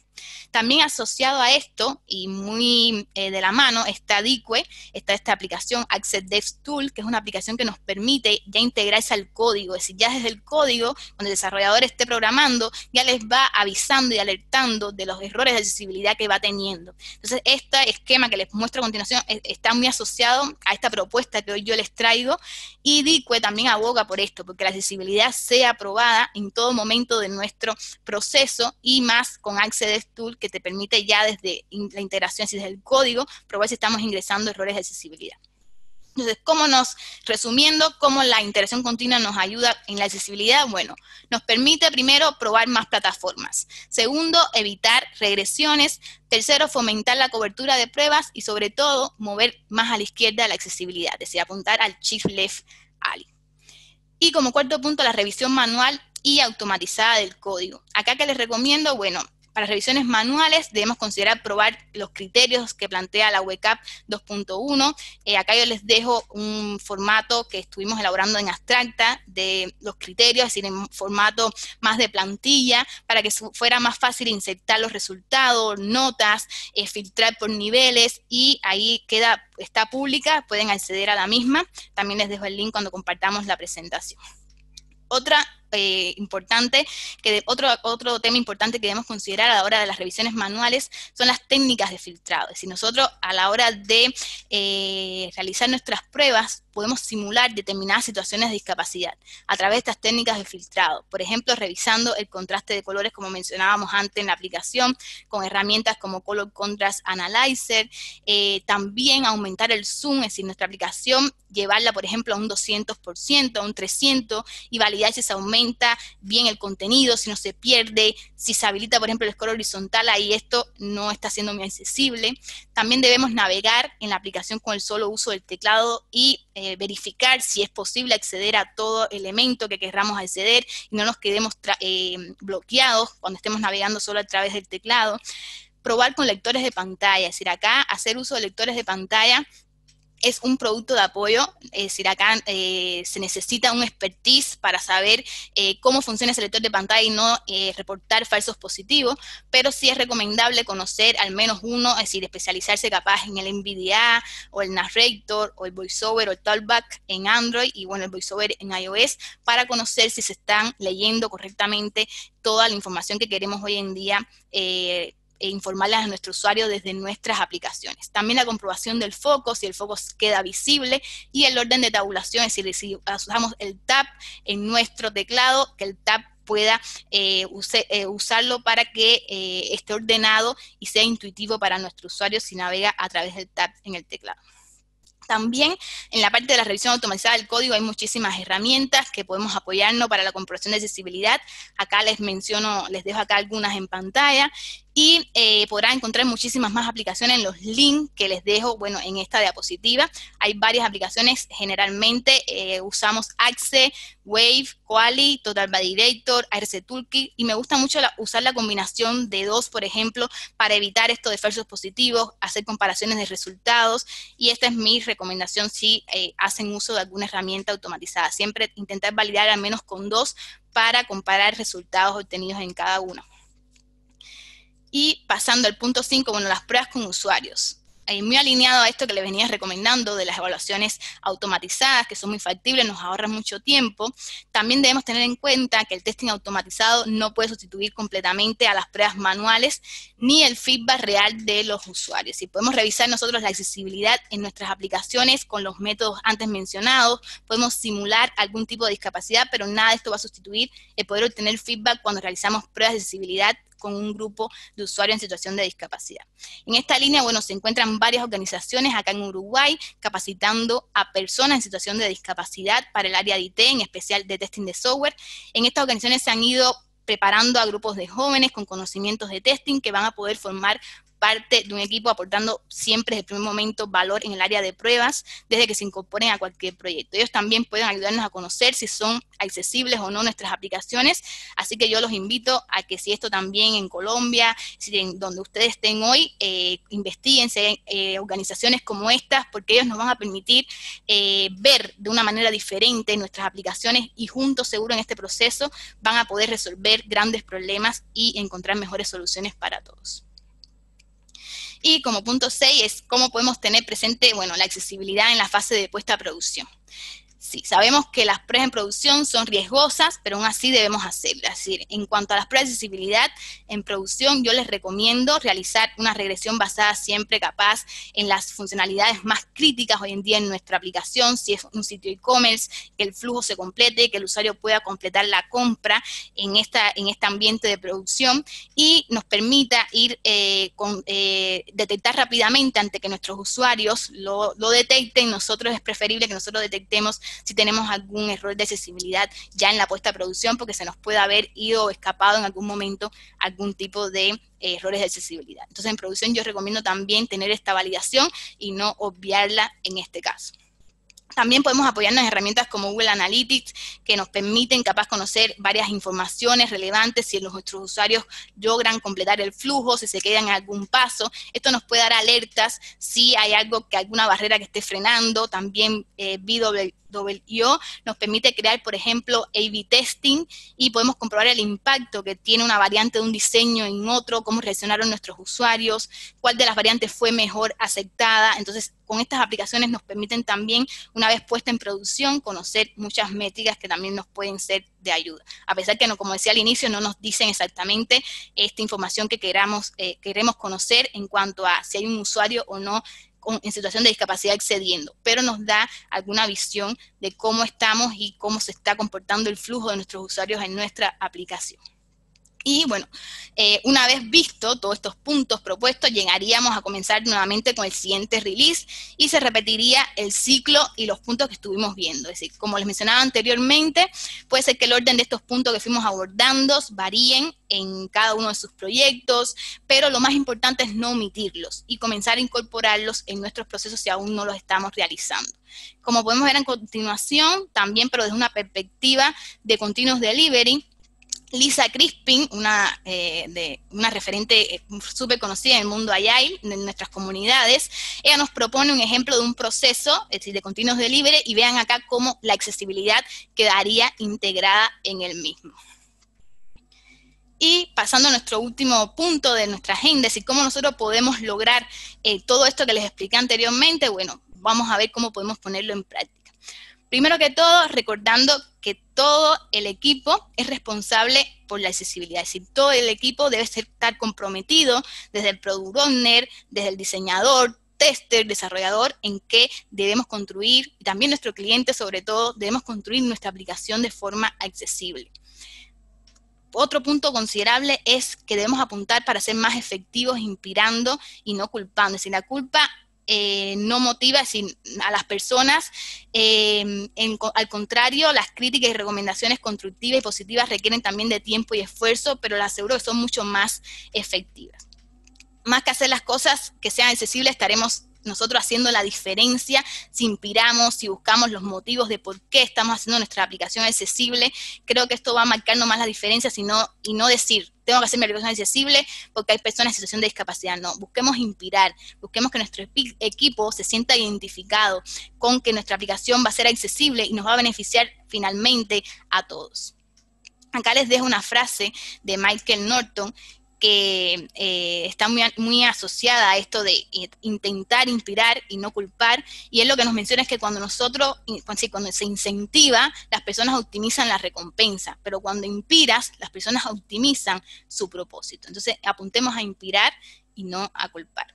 B: También asociado a esto, y muy de la mano, está Dicue, está esta aplicación Access DevTools, que es una aplicación que nos permite ya integrarse al código. Es decir, ya desde el código, cuando el desarrollador esté programando, ya les va avisando y alertando de los errores de accesibilidad que va teniendo. Entonces, este esquema que les muestro a continuación está muy asociado a esta propuesta que hoy yo les traigo, y Dicue también aboga por esto, porque la accesibilidad sea aprobada en todo momento de nuestro proceso, y más con Access DevTools, que te permite ya desde la integración, desde el código, probar si estamos ingresando errores de accesibilidad. Entonces, resumiendo, ¿cómo la integración continua nos ayuda en la accesibilidad? Bueno, nos permite primero probar más plataformas. Segundo, evitar regresiones. Tercero, fomentar la cobertura de pruebas y, sobre todo, mover más a la izquierda la accesibilidad, es decir, apuntar al Shift Left Ali. Y como cuarto punto, la revisión manual y automatizada del código. Acá, ¿qué les recomiendo? Bueno, para revisiones manuales debemos considerar probar los criterios que plantea la WCAG 2.1. Acá yo les dejo un formato que estuvimos elaborando en Abstracta de los criterios, es decir, en formato más de plantilla, para que fuera más fácil insertar los resultados, notas, filtrar por niveles, y ahí está pública, pueden acceder a la misma. También les dejo el link cuando compartamos la presentación. Otro tema importante que debemos considerar a la hora de las revisiones manuales son las técnicas de filtrado. Es decir, nosotros a la hora de realizar nuestras pruebas podemos simular determinadas situaciones de discapacidad a través de estas técnicas de filtrado. Por ejemplo, revisando el contraste de colores, como mencionábamos antes en la aplicación, con herramientas como Color Contrast Analyzer. También aumentar el zoom, es decir, nuestra aplicación, llevarla, por ejemplo, a un 200%, a un 300%, y validar si se aumenta bien el contenido, si no se pierde, si se habilita, por ejemplo, el scroll horizontal, ahí esto no está siendo muy accesible. También debemos navegar en la aplicación con el solo uso del teclado y verificar si es posible acceder a todo elemento que queramos acceder y no nos quedemos bloqueados cuando estemos navegando solo a través del teclado. Probar con lectores de pantalla, es decir, acá hacer uso de lectores de pantalla es un producto de apoyo, es decir, acá se necesita un expertise para saber cómo funciona ese lector de pantalla y no reportar falsos positivos, pero sí es recomendable conocer al menos uno, es decir, especializarse capaz en el NVDA o el Narrator o el VoiceOver o el Talkback en Android, y bueno, el VoiceOver en iOS, para conocer si se están leyendo correctamente toda la información que queremos hoy en día informarles a nuestro usuario desde nuestras aplicaciones. También la comprobación del foco, si el foco queda visible, y el orden de tabulación, es decir, si usamos el tab en nuestro teclado, que el tab pueda usarlo para que esté ordenado y sea intuitivo para nuestro usuario si navega a través del tab en el teclado. También en la parte de la revisión automatizada del código hay muchísimas herramientas que podemos apoyarnos para la comprobación de accesibilidad. Acá les dejo acá algunas en pantalla y podrán encontrar muchísimas más aplicaciones en los links que les dejo, bueno, en esta diapositiva. Hay varias aplicaciones, generalmente usamos Axe, Wave, Quali, Total Validator, ARC Toolkit, y me gusta mucho usar la combinación de dos, por ejemplo, para evitar esto de falsos positivos, hacer comparaciones de resultados, y esta es mi recomendación si hacen uso de alguna herramienta automatizada. Siempre intentar validar al menos con dos para comparar resultados obtenidos en cada uno. Y pasando al punto 5, bueno, las pruebas con usuarios. Muy alineado a esto que les venía recomendando de las evaluaciones automatizadas, que son muy factibles, nos ahorran mucho tiempo. También debemos tener en cuenta que el testing automatizado no puede sustituir completamente a las pruebas manuales ni el feedback real de los usuarios. Si podemos revisar nosotros la accesibilidad en nuestras aplicaciones con los métodos antes mencionados, podemos simular algún tipo de discapacidad, pero nada de esto va a sustituir el poder obtener feedback cuando realizamos pruebas de accesibilidad con un grupo de usuarios en situación de discapacidad. En esta línea, bueno, se encuentran varias organizaciones acá en Uruguay capacitando a personas en situación de discapacidad para el área de IT, en especial de testing de software. En estas organizaciones se han ido preparando a grupos de jóvenes con conocimientos de testing que van a poder formar parte de un equipo aportando siempre desde el primer momento valor en el área de pruebas desde que se incorporen a cualquier proyecto. Ellos también pueden ayudarnos a conocer si son accesibles o no nuestras aplicaciones, así que yo los invito a que si esto también en Colombia, si en donde ustedes estén hoy, investiguen organizaciones como estas, porque ellos nos van a permitir ver de una manera diferente nuestras aplicaciones y juntos seguro en este proceso van a poder resolver grandes problemas y encontrar mejores soluciones para todos. Y como punto 6 es cómo podemos tener presente, bueno, la accesibilidad en la fase de puesta a producción. Sí, sabemos que las pruebas en producción son riesgosas, pero aún así debemos hacerlas. Es decir, en cuanto a las pruebas de accesibilidad en producción, yo les recomiendo realizar una regresión basada siempre capaz en las funcionalidades más críticas hoy en día en nuestra aplicación, si es un sitio e-commerce, que el flujo se complete, que el usuario pueda completar la compra en este ambiente de producción y nos permita detectar rápidamente ante que nuestros usuarios lo detecten. Nosotros es preferible que nosotros detectemos si tenemos algún error de accesibilidad ya en la puesta a producción, porque se nos puede haber ido o escapado en algún momento algún tipo de errores de accesibilidad. Entonces, en producción yo recomiendo también tener esta validación y no obviarla en este caso. También podemos apoyarnos en herramientas como Google Analytics, que nos permiten capaz conocer varias informaciones relevantes si nuestros usuarios logran completar el flujo, si se quedan en algún paso. Esto nos puede dar alertas si hay alguna barrera que esté frenando. También BWO nos permite crear, por ejemplo, A/B testing y podemos comprobar el impacto que tiene una variante de un diseño en otro, cómo reaccionaron nuestros usuarios, cuál de las variantes fue mejor aceptada. Entonces, con estas aplicaciones nos permiten también, una vez puesta en producción, conocer muchas métricas que también nos pueden ser de ayuda. A pesar que, como decía al inicio, no nos dicen exactamente esta información que queremos conocer en cuanto a si hay un usuario o no en situación de discapacidad excediendo, pero nos da alguna visión de cómo estamos y cómo se está comportando el flujo de nuestros usuarios en nuestra aplicación. Y bueno, una vez visto todos estos puntos propuestos, llegaríamos a comenzar nuevamente con el siguiente release y se repetiría el ciclo y los puntos que estuvimos viendo. Es decir, como les mencionaba anteriormente, puede ser que el orden de estos puntos que fuimos abordando varíen en cada uno de sus proyectos, pero lo más importante es no omitirlos y comenzar a incorporarlos en nuestros procesos si aún no los estamos realizando. Como podemos ver a continuación, también, pero desde una perspectiva de Continuous Delivery, Lisa Crispin, una referente súper conocida en el mundo Agile, en nuestras comunidades, ella nos propone un ejemplo de un proceso, es decir, de Continuous Delivery, y vean acá cómo la accesibilidad quedaría integrada en el mismo. Y pasando a nuestro último punto de nuestra agenda, es decir, cómo nosotros podemos lograr todo esto que les expliqué anteriormente, bueno, vamos a ver cómo podemos ponerlo en práctica. Primero que todo, recordando que todo el equipo es responsable por la accesibilidad, es decir, todo el equipo debe estar comprometido desde el Product Owner, desde el diseñador, tester, desarrollador, en que debemos construir, y también nuestro cliente sobre todo, debemos construir nuestra aplicación de forma accesible. otro punto considerable es que debemos apuntar para ser más efectivos, inspirando y no culpando. Es decir, la culpa no motiva a las personas, al contrario, las críticas y recomendaciones constructivas y positivas requieren también de tiempo y esfuerzo, pero les aseguro que son mucho más efectivas. Más que hacer las cosas que sean accesibles, estaremos nosotros haciendo la diferencia si inspiramos, si buscamos los motivos de por qué estamos haciendo nuestra aplicación accesible. Creo que esto va a marcar no más la diferencia, y no decir, tengo que hacer mi aplicación accesible porque hay personas en situación de discapacidad. No, busquemos inspirar, busquemos que nuestro equipo se sienta identificado con que nuestra aplicación va a ser accesible y nos va a beneficiar finalmente a todos. Acá les dejo una frase de Michael Norton que está muy asociada a esto de intentar inspirar y no culpar, y él lo que nos menciona es que cuando se incentiva, las personas optimizan la recompensa, pero cuando inspiras, las personas optimizan su propósito. Entonces, apuntemos a inspirar y no a culpar.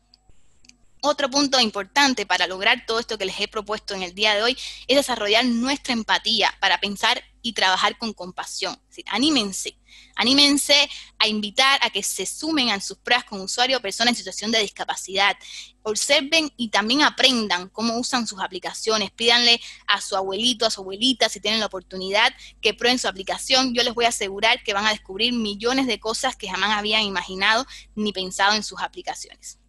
B: Otro punto importante para lograr todo esto que les he propuesto en el día de hoy es desarrollar nuestra empatía para pensar y trabajar con compasión. Es decir, anímense a invitar a que se sumen a sus pruebas con usuarios o personas en situación de discapacidad. Observen y también aprendan cómo usan sus aplicaciones. Pídanle a su abuelito, a su abuelita, si tienen la oportunidad, que prueben su aplicación. Yo les voy a asegurar que van a descubrir millones de cosas que jamás habían imaginado ni pensado en sus aplicaciones.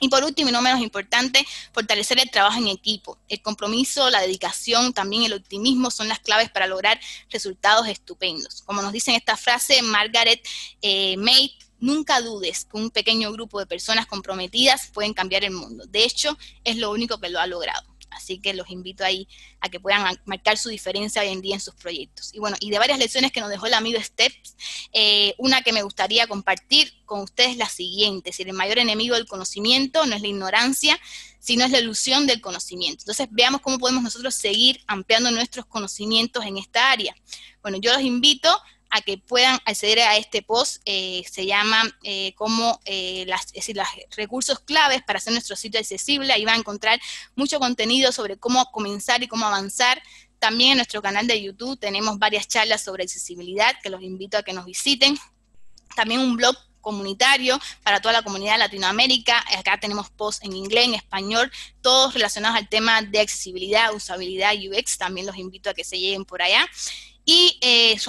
B: Y por último, y no menos importante, fortalecer el trabajo en equipo. El compromiso, la dedicación, también el optimismo son las claves para lograr resultados estupendos. Como nos dice en esta frase Margaret Mead, nunca dudes que un pequeño grupo de personas comprometidas pueden cambiar el mundo. De hecho, es lo único que lo ha logrado. Así que los invito ahí a que puedan marcar su diferencia hoy en día en sus proyectos. Y bueno, y de varias lecciones que nos dejó el amigo Steps, una que me gustaría compartir con ustedes es la siguiente: es decir, el mayor enemigo del conocimiento no es la ignorancia, sino es la ilusión del conocimiento. Entonces, veamos cómo podemos nosotros seguir ampliando nuestros conocimientos en esta área. Bueno, yo los invito a que puedan acceder a este post, se llama los recursos claves para hacer nuestro sitio accesible. Ahí van a encontrar mucho contenido sobre cómo comenzar y cómo avanzar. También en nuestro canal de YouTube tenemos varias charlas sobre accesibilidad que los invito a que nos visiten. También un blog comunitario para toda la comunidad de Latinoamérica. Acá tenemos posts en inglés, en español, todos relacionados al tema de accesibilidad, usabilidad, UX. También los invito a que se lleguen por allá. Y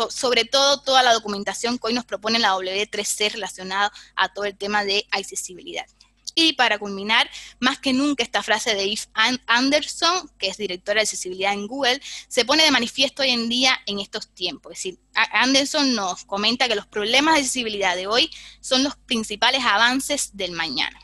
B: sobre todo, toda la documentación que hoy nos propone la W3C relacionada a todo el tema de accesibilidad. Y para culminar, más que nunca esta frase de Eve Anderson, que es directora de accesibilidad en Google, se pone de manifiesto hoy en día en estos tiempos. Es decir, Anderson nos comenta que los problemas de accesibilidad de hoy son los principales avances del mañana.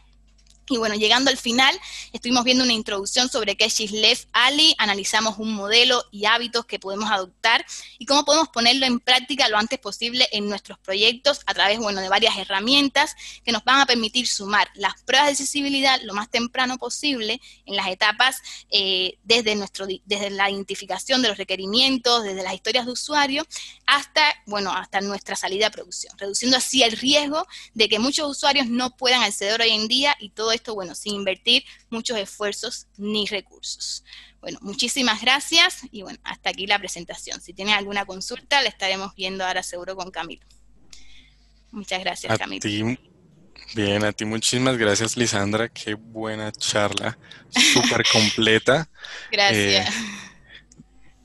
B: Y bueno, llegando al final, estuvimos viendo una introducción sobre qué es She's Ali, analizamos un modelo y hábitos que podemos adoptar y cómo podemos ponerlo en práctica lo antes posible en nuestros proyectos a través, bueno, de varias herramientas que nos van a permitir sumar las pruebas de accesibilidad lo más temprano posible en las etapas desde la identificación de los requerimientos, desde las historias de usuario, hasta nuestra salida a producción, reduciendo así el riesgo de que muchos usuarios no puedan acceder hoy en día, y todo esto, bueno, sin invertir muchos esfuerzos ni recursos. Bueno, muchísimas gracias y bueno, hasta aquí la presentación. Si tienen alguna consulta, la estaremos viendo ahora seguro con Camilo. Muchas gracias, Camilo.
A: Bien, a ti muchísimas gracias, Lisandra. Qué buena charla, súper completa.
B: Gracias.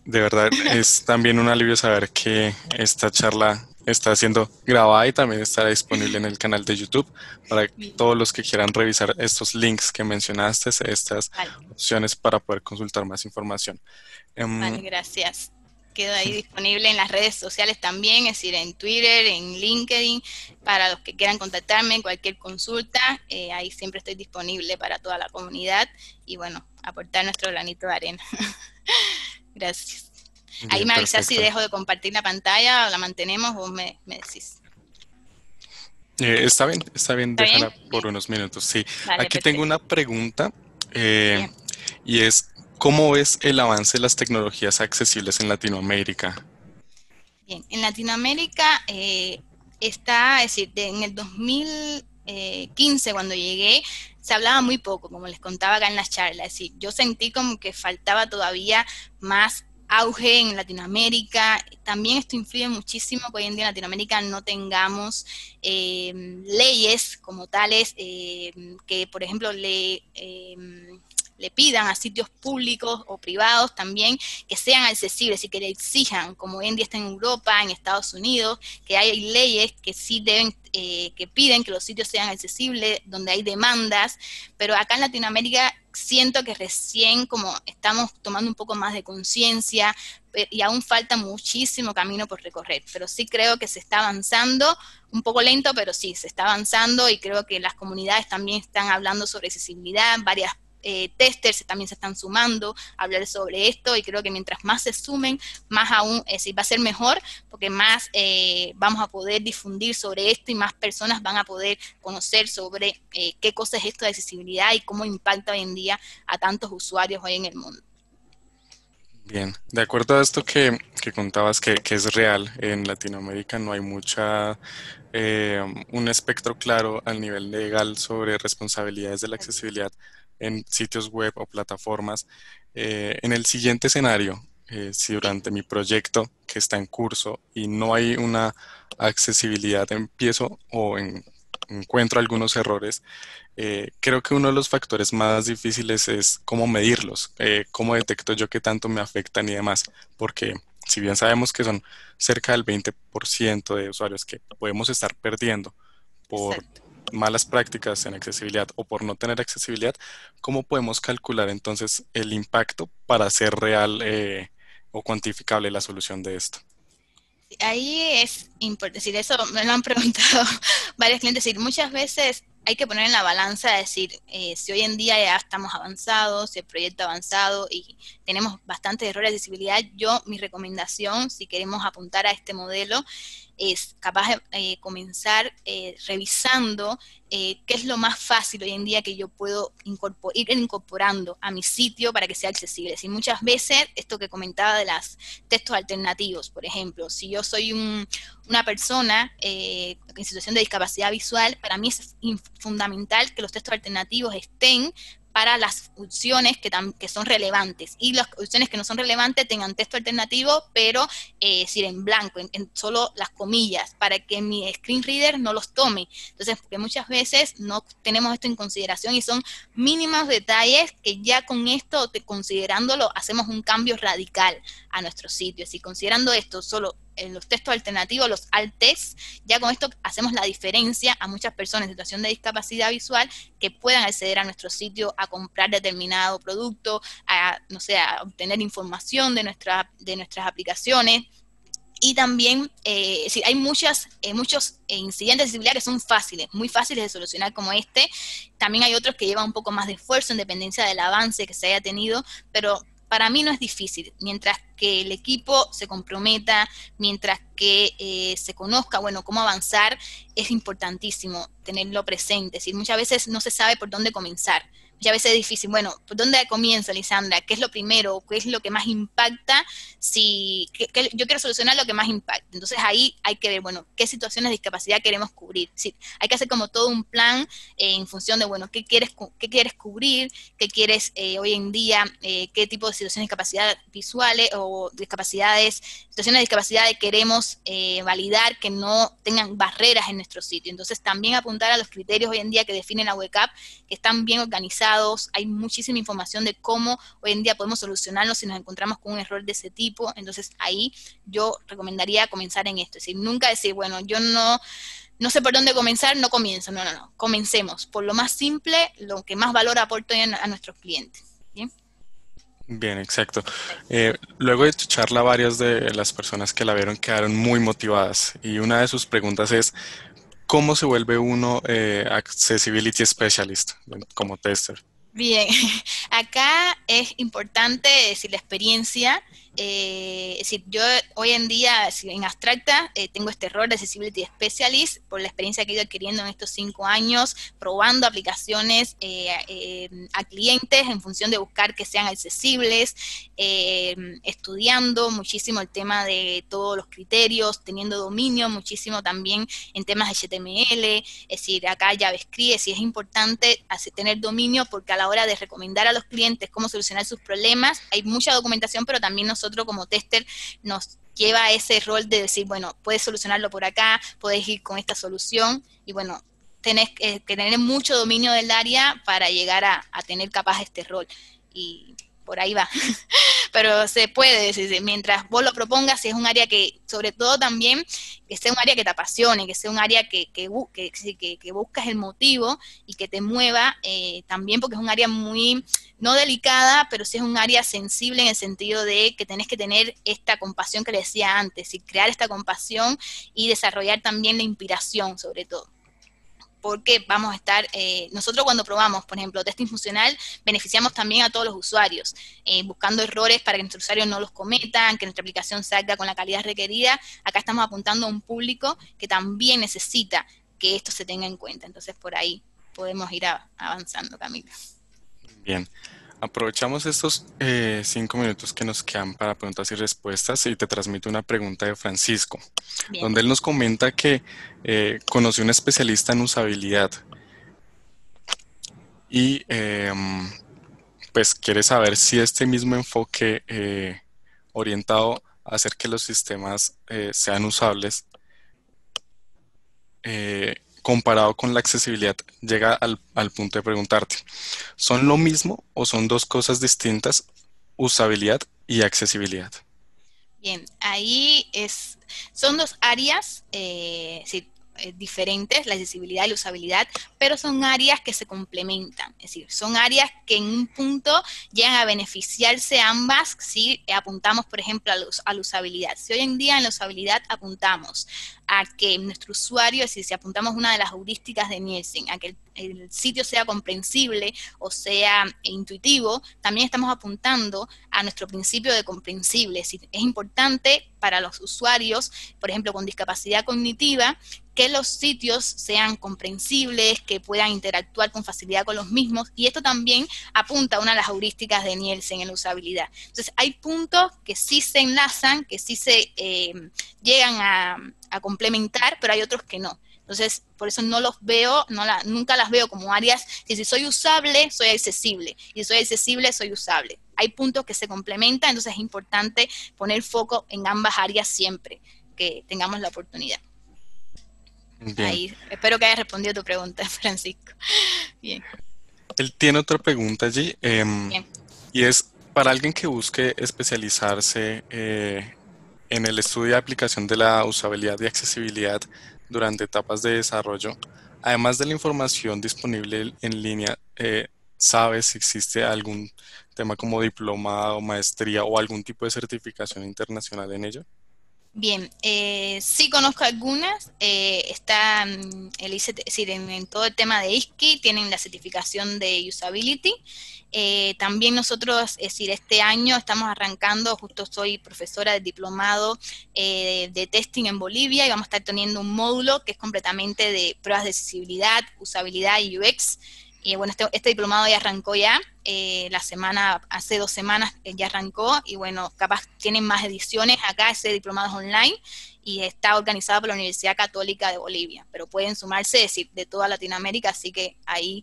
A: De verdad, es también un alivio saber que esta charla está siendo grabada y también estará disponible en el canal de YouTube para todos los que quieran revisar estos links que mencionaste, estas opciones para poder consultar más información.
B: Vale, gracias. Quedo ahí disponible en las redes sociales también, es decir, en Twitter, en LinkedIn, para los que quieran contactarme, cualquier consulta, ahí siempre estoy disponible para toda la comunidad y bueno, aportar nuestro granito de arena. Gracias. Bien, ahí me avisas si dejo de compartir la pantalla o la mantenemos, vos me decís.
A: Está bien, déjala por unos minutos, sí. Vale, aquí perfecto. Tengo una pregunta y es, ¿cómo ves el avance de las tecnologías accesibles en Latinoamérica?
B: Bien, en Latinoamérica está, es decir, en el 2015 cuando llegué, se hablaba muy poco, como les contaba acá en las charlas. Es decir, yo sentí como que faltaba todavía más auge en Latinoamérica. También esto influye muchísimo que hoy en día en Latinoamérica no tengamos leyes como tales que, por ejemplo, le pidan a sitios públicos o privados también que sean accesibles y que le exijan, como hoy en día está en Europa, en Estados Unidos, que hay leyes que sí deben, que piden que los sitios sean accesibles, donde hay demandas, pero acá en Latinoamérica siento que recién como estamos tomando un poco más de conciencia y aún falta muchísimo camino por recorrer, pero sí creo que se está avanzando, un poco lento, pero sí, se está avanzando y creo que las comunidades también están hablando sobre accesibilidad, varias testers también se están sumando a hablar sobre esto y creo que mientras más se sumen, más aún va a ser mejor porque más vamos a poder difundir sobre esto y más personas van a poder conocer sobre qué cosa es esto de accesibilidad y cómo impacta hoy en día a tantos usuarios hoy en el mundo.
A: Bien, de acuerdo a esto que contabas que es real, en Latinoamérica no hay un espectro claro al nivel legal sobre responsabilidades de la accesibilidad en sitios web o plataformas. En el siguiente escenario, si
B: Sí.
A: durante mi proyecto que está en curso y no hay una accesibilidad, empiezo encuentro algunos errores, creo que uno de los factores más difíciles es cómo medirlos, cómo detecto yo qué tanto me afectan y demás, porque si bien sabemos que son cerca del 20% de usuarios que podemos estar perdiendo por
B: Exacto.
A: malas prácticas en accesibilidad o por no tener accesibilidad, ¿cómo podemos calcular entonces el impacto para hacer real o cuantificable la solución de esto?
B: Ahí es importante, decir, eso me lo han preguntado varios clientes, decir, muchas veces hay que poner en la balanza, decir, si hoy en día ya estamos avanzados, si el proyecto ha avanzado y tenemos bastantes errores de accesibilidad, mi recomendación, si queremos apuntar a este modelo, es capaz de comenzar revisando qué es lo más fácil hoy en día que yo puedo ir incorporando a mi sitio para que sea accesible. Y muchas veces, esto que comentaba de los textos alternativos, por ejemplo, si yo soy una persona en situación de discapacidad visual, para mí es fundamental que los textos alternativos estén para las opciones que son relevantes y las opciones que no son relevantes tengan texto alternativo, pero decir en blanco, en solo las comillas, para que mi screen reader no los tome. Entonces, porque muchas veces no tenemos esto en consideración y son mínimos detalles que ya con esto, considerándolo, hacemos un cambio radical a nuestro sitio. Si considerando esto solo en los textos alternativos, los alt text, ya con esto hacemos la diferencia a muchas personas en situación de discapacidad visual que puedan acceder a nuestro sitio a comprar determinado producto, a, no sé, a obtener información de nuestras aplicaciones. Y también, hay muchos incidentes de accesibilidad que son fáciles, muy fáciles de solucionar como este. También hay otros que llevan un poco más de esfuerzo en dependencia del avance que se haya tenido, pero para mí no es difícil. Mientras que el equipo se comprometa, mientras que se conozca, bueno, cómo avanzar, es importantísimo tenerlo presente. Es decir, muchas veces no se sabe por dónde comenzar. Muchas veces es difícil, bueno, ¿por dónde comienzo, Lisandra? ¿Qué es lo primero? ¿Qué es lo que más impacta? Yo quiero solucionar lo que más impacta. Entonces ahí hay que ver, bueno, qué situaciones de discapacidad queremos cubrir. Sí, hay que hacer como todo un plan en función de, bueno, qué quieres cubrir, qué quieres hoy en día, qué tipo de situaciones de discapacidad visuales o situaciones de discapacidad queremos validar que no tengan barreras en nuestro sitio. Entonces también apuntar a los criterios hoy en día que definen la WCAP, que están bien organizados, hay muchísima información de cómo hoy en día podemos solucionarlo si nos encontramos con un error de ese tipo. Entonces ahí yo recomendaría comenzar en esto, es decir, nunca decir, bueno, yo no sé por dónde comenzar, no comienzo, no, comencemos por lo más simple, lo que más valor aporte a nuestros clientes. ¿Bien?
A: Bien, exacto. Luego de tu charla, varias de las personas que la vieron quedaron muy motivadas y una de sus preguntas es, ¿cómo se vuelve uno Accessibility Specialist como tester?
B: Bien, acá es importante decir la experiencia. Es decir, yo hoy en día, en abstracta, tengo este rol de Accessibility Specialist por la experiencia que he ido adquiriendo en estos 5 años, probando aplicaciones a clientes en función de buscar que sean accesibles, estudiando muchísimo el tema de todos los criterios, teniendo dominio muchísimo también en temas de HTML, es decir, acá JavaScript, es importante tener dominio porque a la hora de recomendar a los clientes cómo solucionar sus problemas, hay mucha documentación, pero también nosotros nosotros como tester nos lleva a ese rol de decir, bueno, puedes solucionarlo por acá, puedes ir con esta solución, y bueno, tenés que tener mucho dominio del área para llegar a tener capaz este rol, y por ahí va. Pero se puede, mientras vos lo propongas, si es un área que, sobre todo también, que sea un área que te apasione, que sea un área que buscas el motivo y que te mueva, también porque es un área muy, no delicada, pero sí es un área sensible en el sentido de que tenés que tener esta compasión que le decía antes, y crear esta compasión y desarrollar también la inspiración, sobre todo. Porque vamos a estar, nosotros cuando probamos, por ejemplo, testing funcional, beneficiamos también a todos los usuarios, buscando errores para que nuestros usuarios no los cometan, que nuestra aplicación salga con la calidad requerida. Acá estamos apuntando a un público que también necesita que esto se tenga en cuenta. Entonces, por ahí podemos ir avanzando, Camila.
A: Bien, aprovechamos estos 5 minutos que nos quedan para preguntas y respuestas y te transmito una pregunta de Francisco,
B: Bien,
A: donde él nos comenta que conoció un especialista en usabilidad y pues quiere saber si este mismo enfoque orientado a hacer que los sistemas sean usables, comparado con la accesibilidad, llega al punto de preguntarte, ¿son lo mismo o son dos cosas distintas, usabilidad y accesibilidad?
B: bien. Ahí son dos áreas, sí, diferentes, la accesibilidad y la usabilidad, pero son áreas que se complementan, es decir, son áreas que en un punto llegan a beneficiarse ambas si apuntamos, por ejemplo, a la usabilidad. Si hoy en día en la usabilidad apuntamos a que nuestro usuario, es decir, si apuntamos una de las heurísticas de Nielsen, a que el sitio sea comprensible o sea intuitivo, también estamos apuntando a nuestro principio de comprensible. Es decir, es importante para los usuarios, por ejemplo, con discapacidad cognitiva, que los sitios sean comprensibles, que puedan interactuar con facilidad con los mismos, y esto también apunta a una de las heurísticas de Nielsen en la usabilidad. Entonces, hay puntos que sí se enlazan, que sí se llegan a complementar, pero hay otros que no. Entonces, por eso no los veo, nunca las veo como áreas, que si soy usable, soy accesible, y si soy accesible, soy usable. Hay puntos que se complementan, entonces es importante poner foco en ambas áreas siempre que tengamos la oportunidad.
A: Bien,
B: Ahí, espero que haya respondido tu pregunta, Francisco. Bien,
A: él tiene otra pregunta allí,
B: bien.
A: y es para alguien que busque especializarse en el estudio y aplicación de la usabilidad y accesibilidad durante etapas de desarrollo, además de la información disponible en línea, ¿sabes si existe algún tema como diplomado, maestría o algún tipo de certificación internacional en ello?
B: Bien, sí conozco algunas, está el ICT, es decir, en todo el tema de ISKI tienen la certificación de Usability. También nosotros, es decir, este año estamos arrancando, justo soy profesora del diplomado de testing en Bolivia, y vamos a estar teniendo un módulo que es completamente de pruebas de accesibilidad, usabilidad y UX. Y bueno, este diplomado ya arrancó ya, hace 2 semanas ya arrancó, y bueno, capaz tienen más ediciones acá, ese diplomado es online, y está organizado por la Universidad Católica de Bolivia, pero pueden sumarse, es decir, de toda Latinoamérica, así que ahí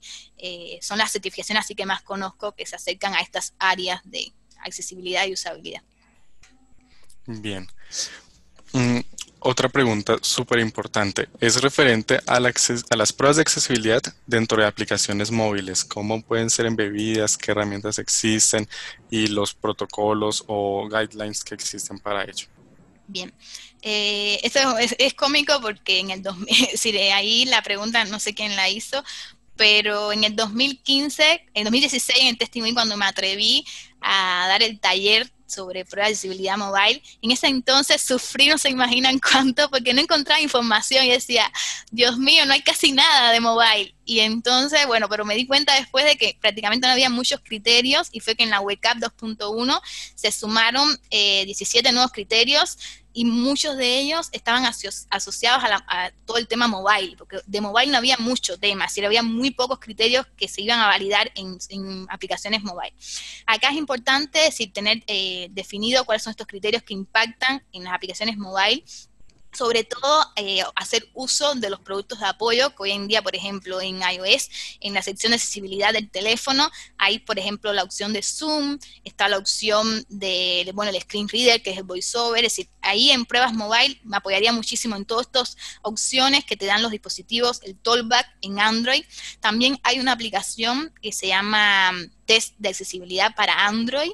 B: son las certificaciones así que más conozco que se acercan a estas áreas de accesibilidad y usabilidad.
A: Bien. Mm, Otra pregunta súper importante es referente a las pruebas de accesibilidad dentro de aplicaciones móviles. ¿Cómo pueden ser embebidas? ¿Qué herramientas existen? Y los protocolos o guidelines que existen para ello.
B: Bien, esto es cómico porque en el 2000, sí, de ahí la pregunta no sé quién la hizo, pero en el 2015, en 2016 en el Testimony, cuando me atreví a dar el taller sobre pruebas de accesibilidad mobile, en ese entonces sufrí, no se imaginan cuánto, porque no encontraba información y decía, Dios mío, no hay casi nada de mobile. Y entonces, bueno, pero me di cuenta después de que prácticamente no había muchos criterios, y fue que en la Wake Up 2.1 se sumaron 17 nuevos criterios, y muchos de ellos estaban asociados a todo el tema mobile, porque de mobile no había mucho tema, es decir, había muy pocos criterios que se iban a validar en aplicaciones mobile. Acá es importante, es decir, tener definido cuáles son estos criterios que impactan en las aplicaciones mobile, sobre todo hacer uso de los productos de apoyo que hoy en día, por ejemplo, en iOS, en la sección de accesibilidad del teléfono, hay, por ejemplo, la opción de Zoom, está la opción de, bueno, el Screen Reader, que es el VoiceOver, es decir, ahí en pruebas mobile me apoyaría muchísimo en todas estas opciones que te dan los dispositivos, el Talkback en Android. También hay una aplicación que se llama Test de Accesibilidad para Android,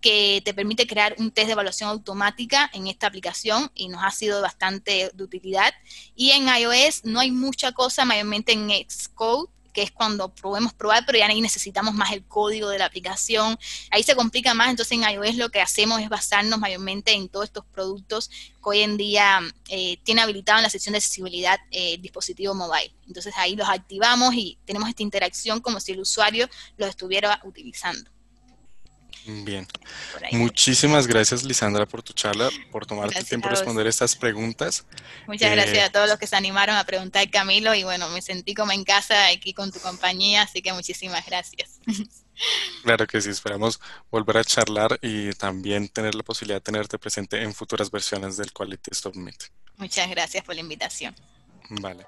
B: que te permite crear un test de evaluación automática en esta aplicación y nos ha sido bastante de utilidad. Y en iOS no hay mucha cosa, mayormente en Xcode, que es cuando podemos probar, pero ya ahí necesitamos más el código de la aplicación. Ahí se complica más, entonces en iOS lo que hacemos es basarnos mayormente en todos estos productos que hoy en día tiene habilitado en la sección de accesibilidad el dispositivo mobile. Entonces ahí los activamos y tenemos esta interacción como si el usuario los estuviera utilizando.
A: Bien.
B: Por ahí.
A: Muchísimas gracias, Lisandra, por tu charla, por tomarte el
B: Gracias
A: tiempo de
B: a vos.
A: responder estas preguntas.
B: Muchas
A: Eh,
B: gracias a todos los que se animaron a preguntar, Camilo, y bueno, me sentí como en casa aquí con tu compañía, así que muchísimas gracias.
A: claro que sí, esperamos volver a charlar y también tener la posibilidad de tenerte presente en futuras versiones del Quality Submit.
B: Muchas gracias por la invitación.
A: Vale.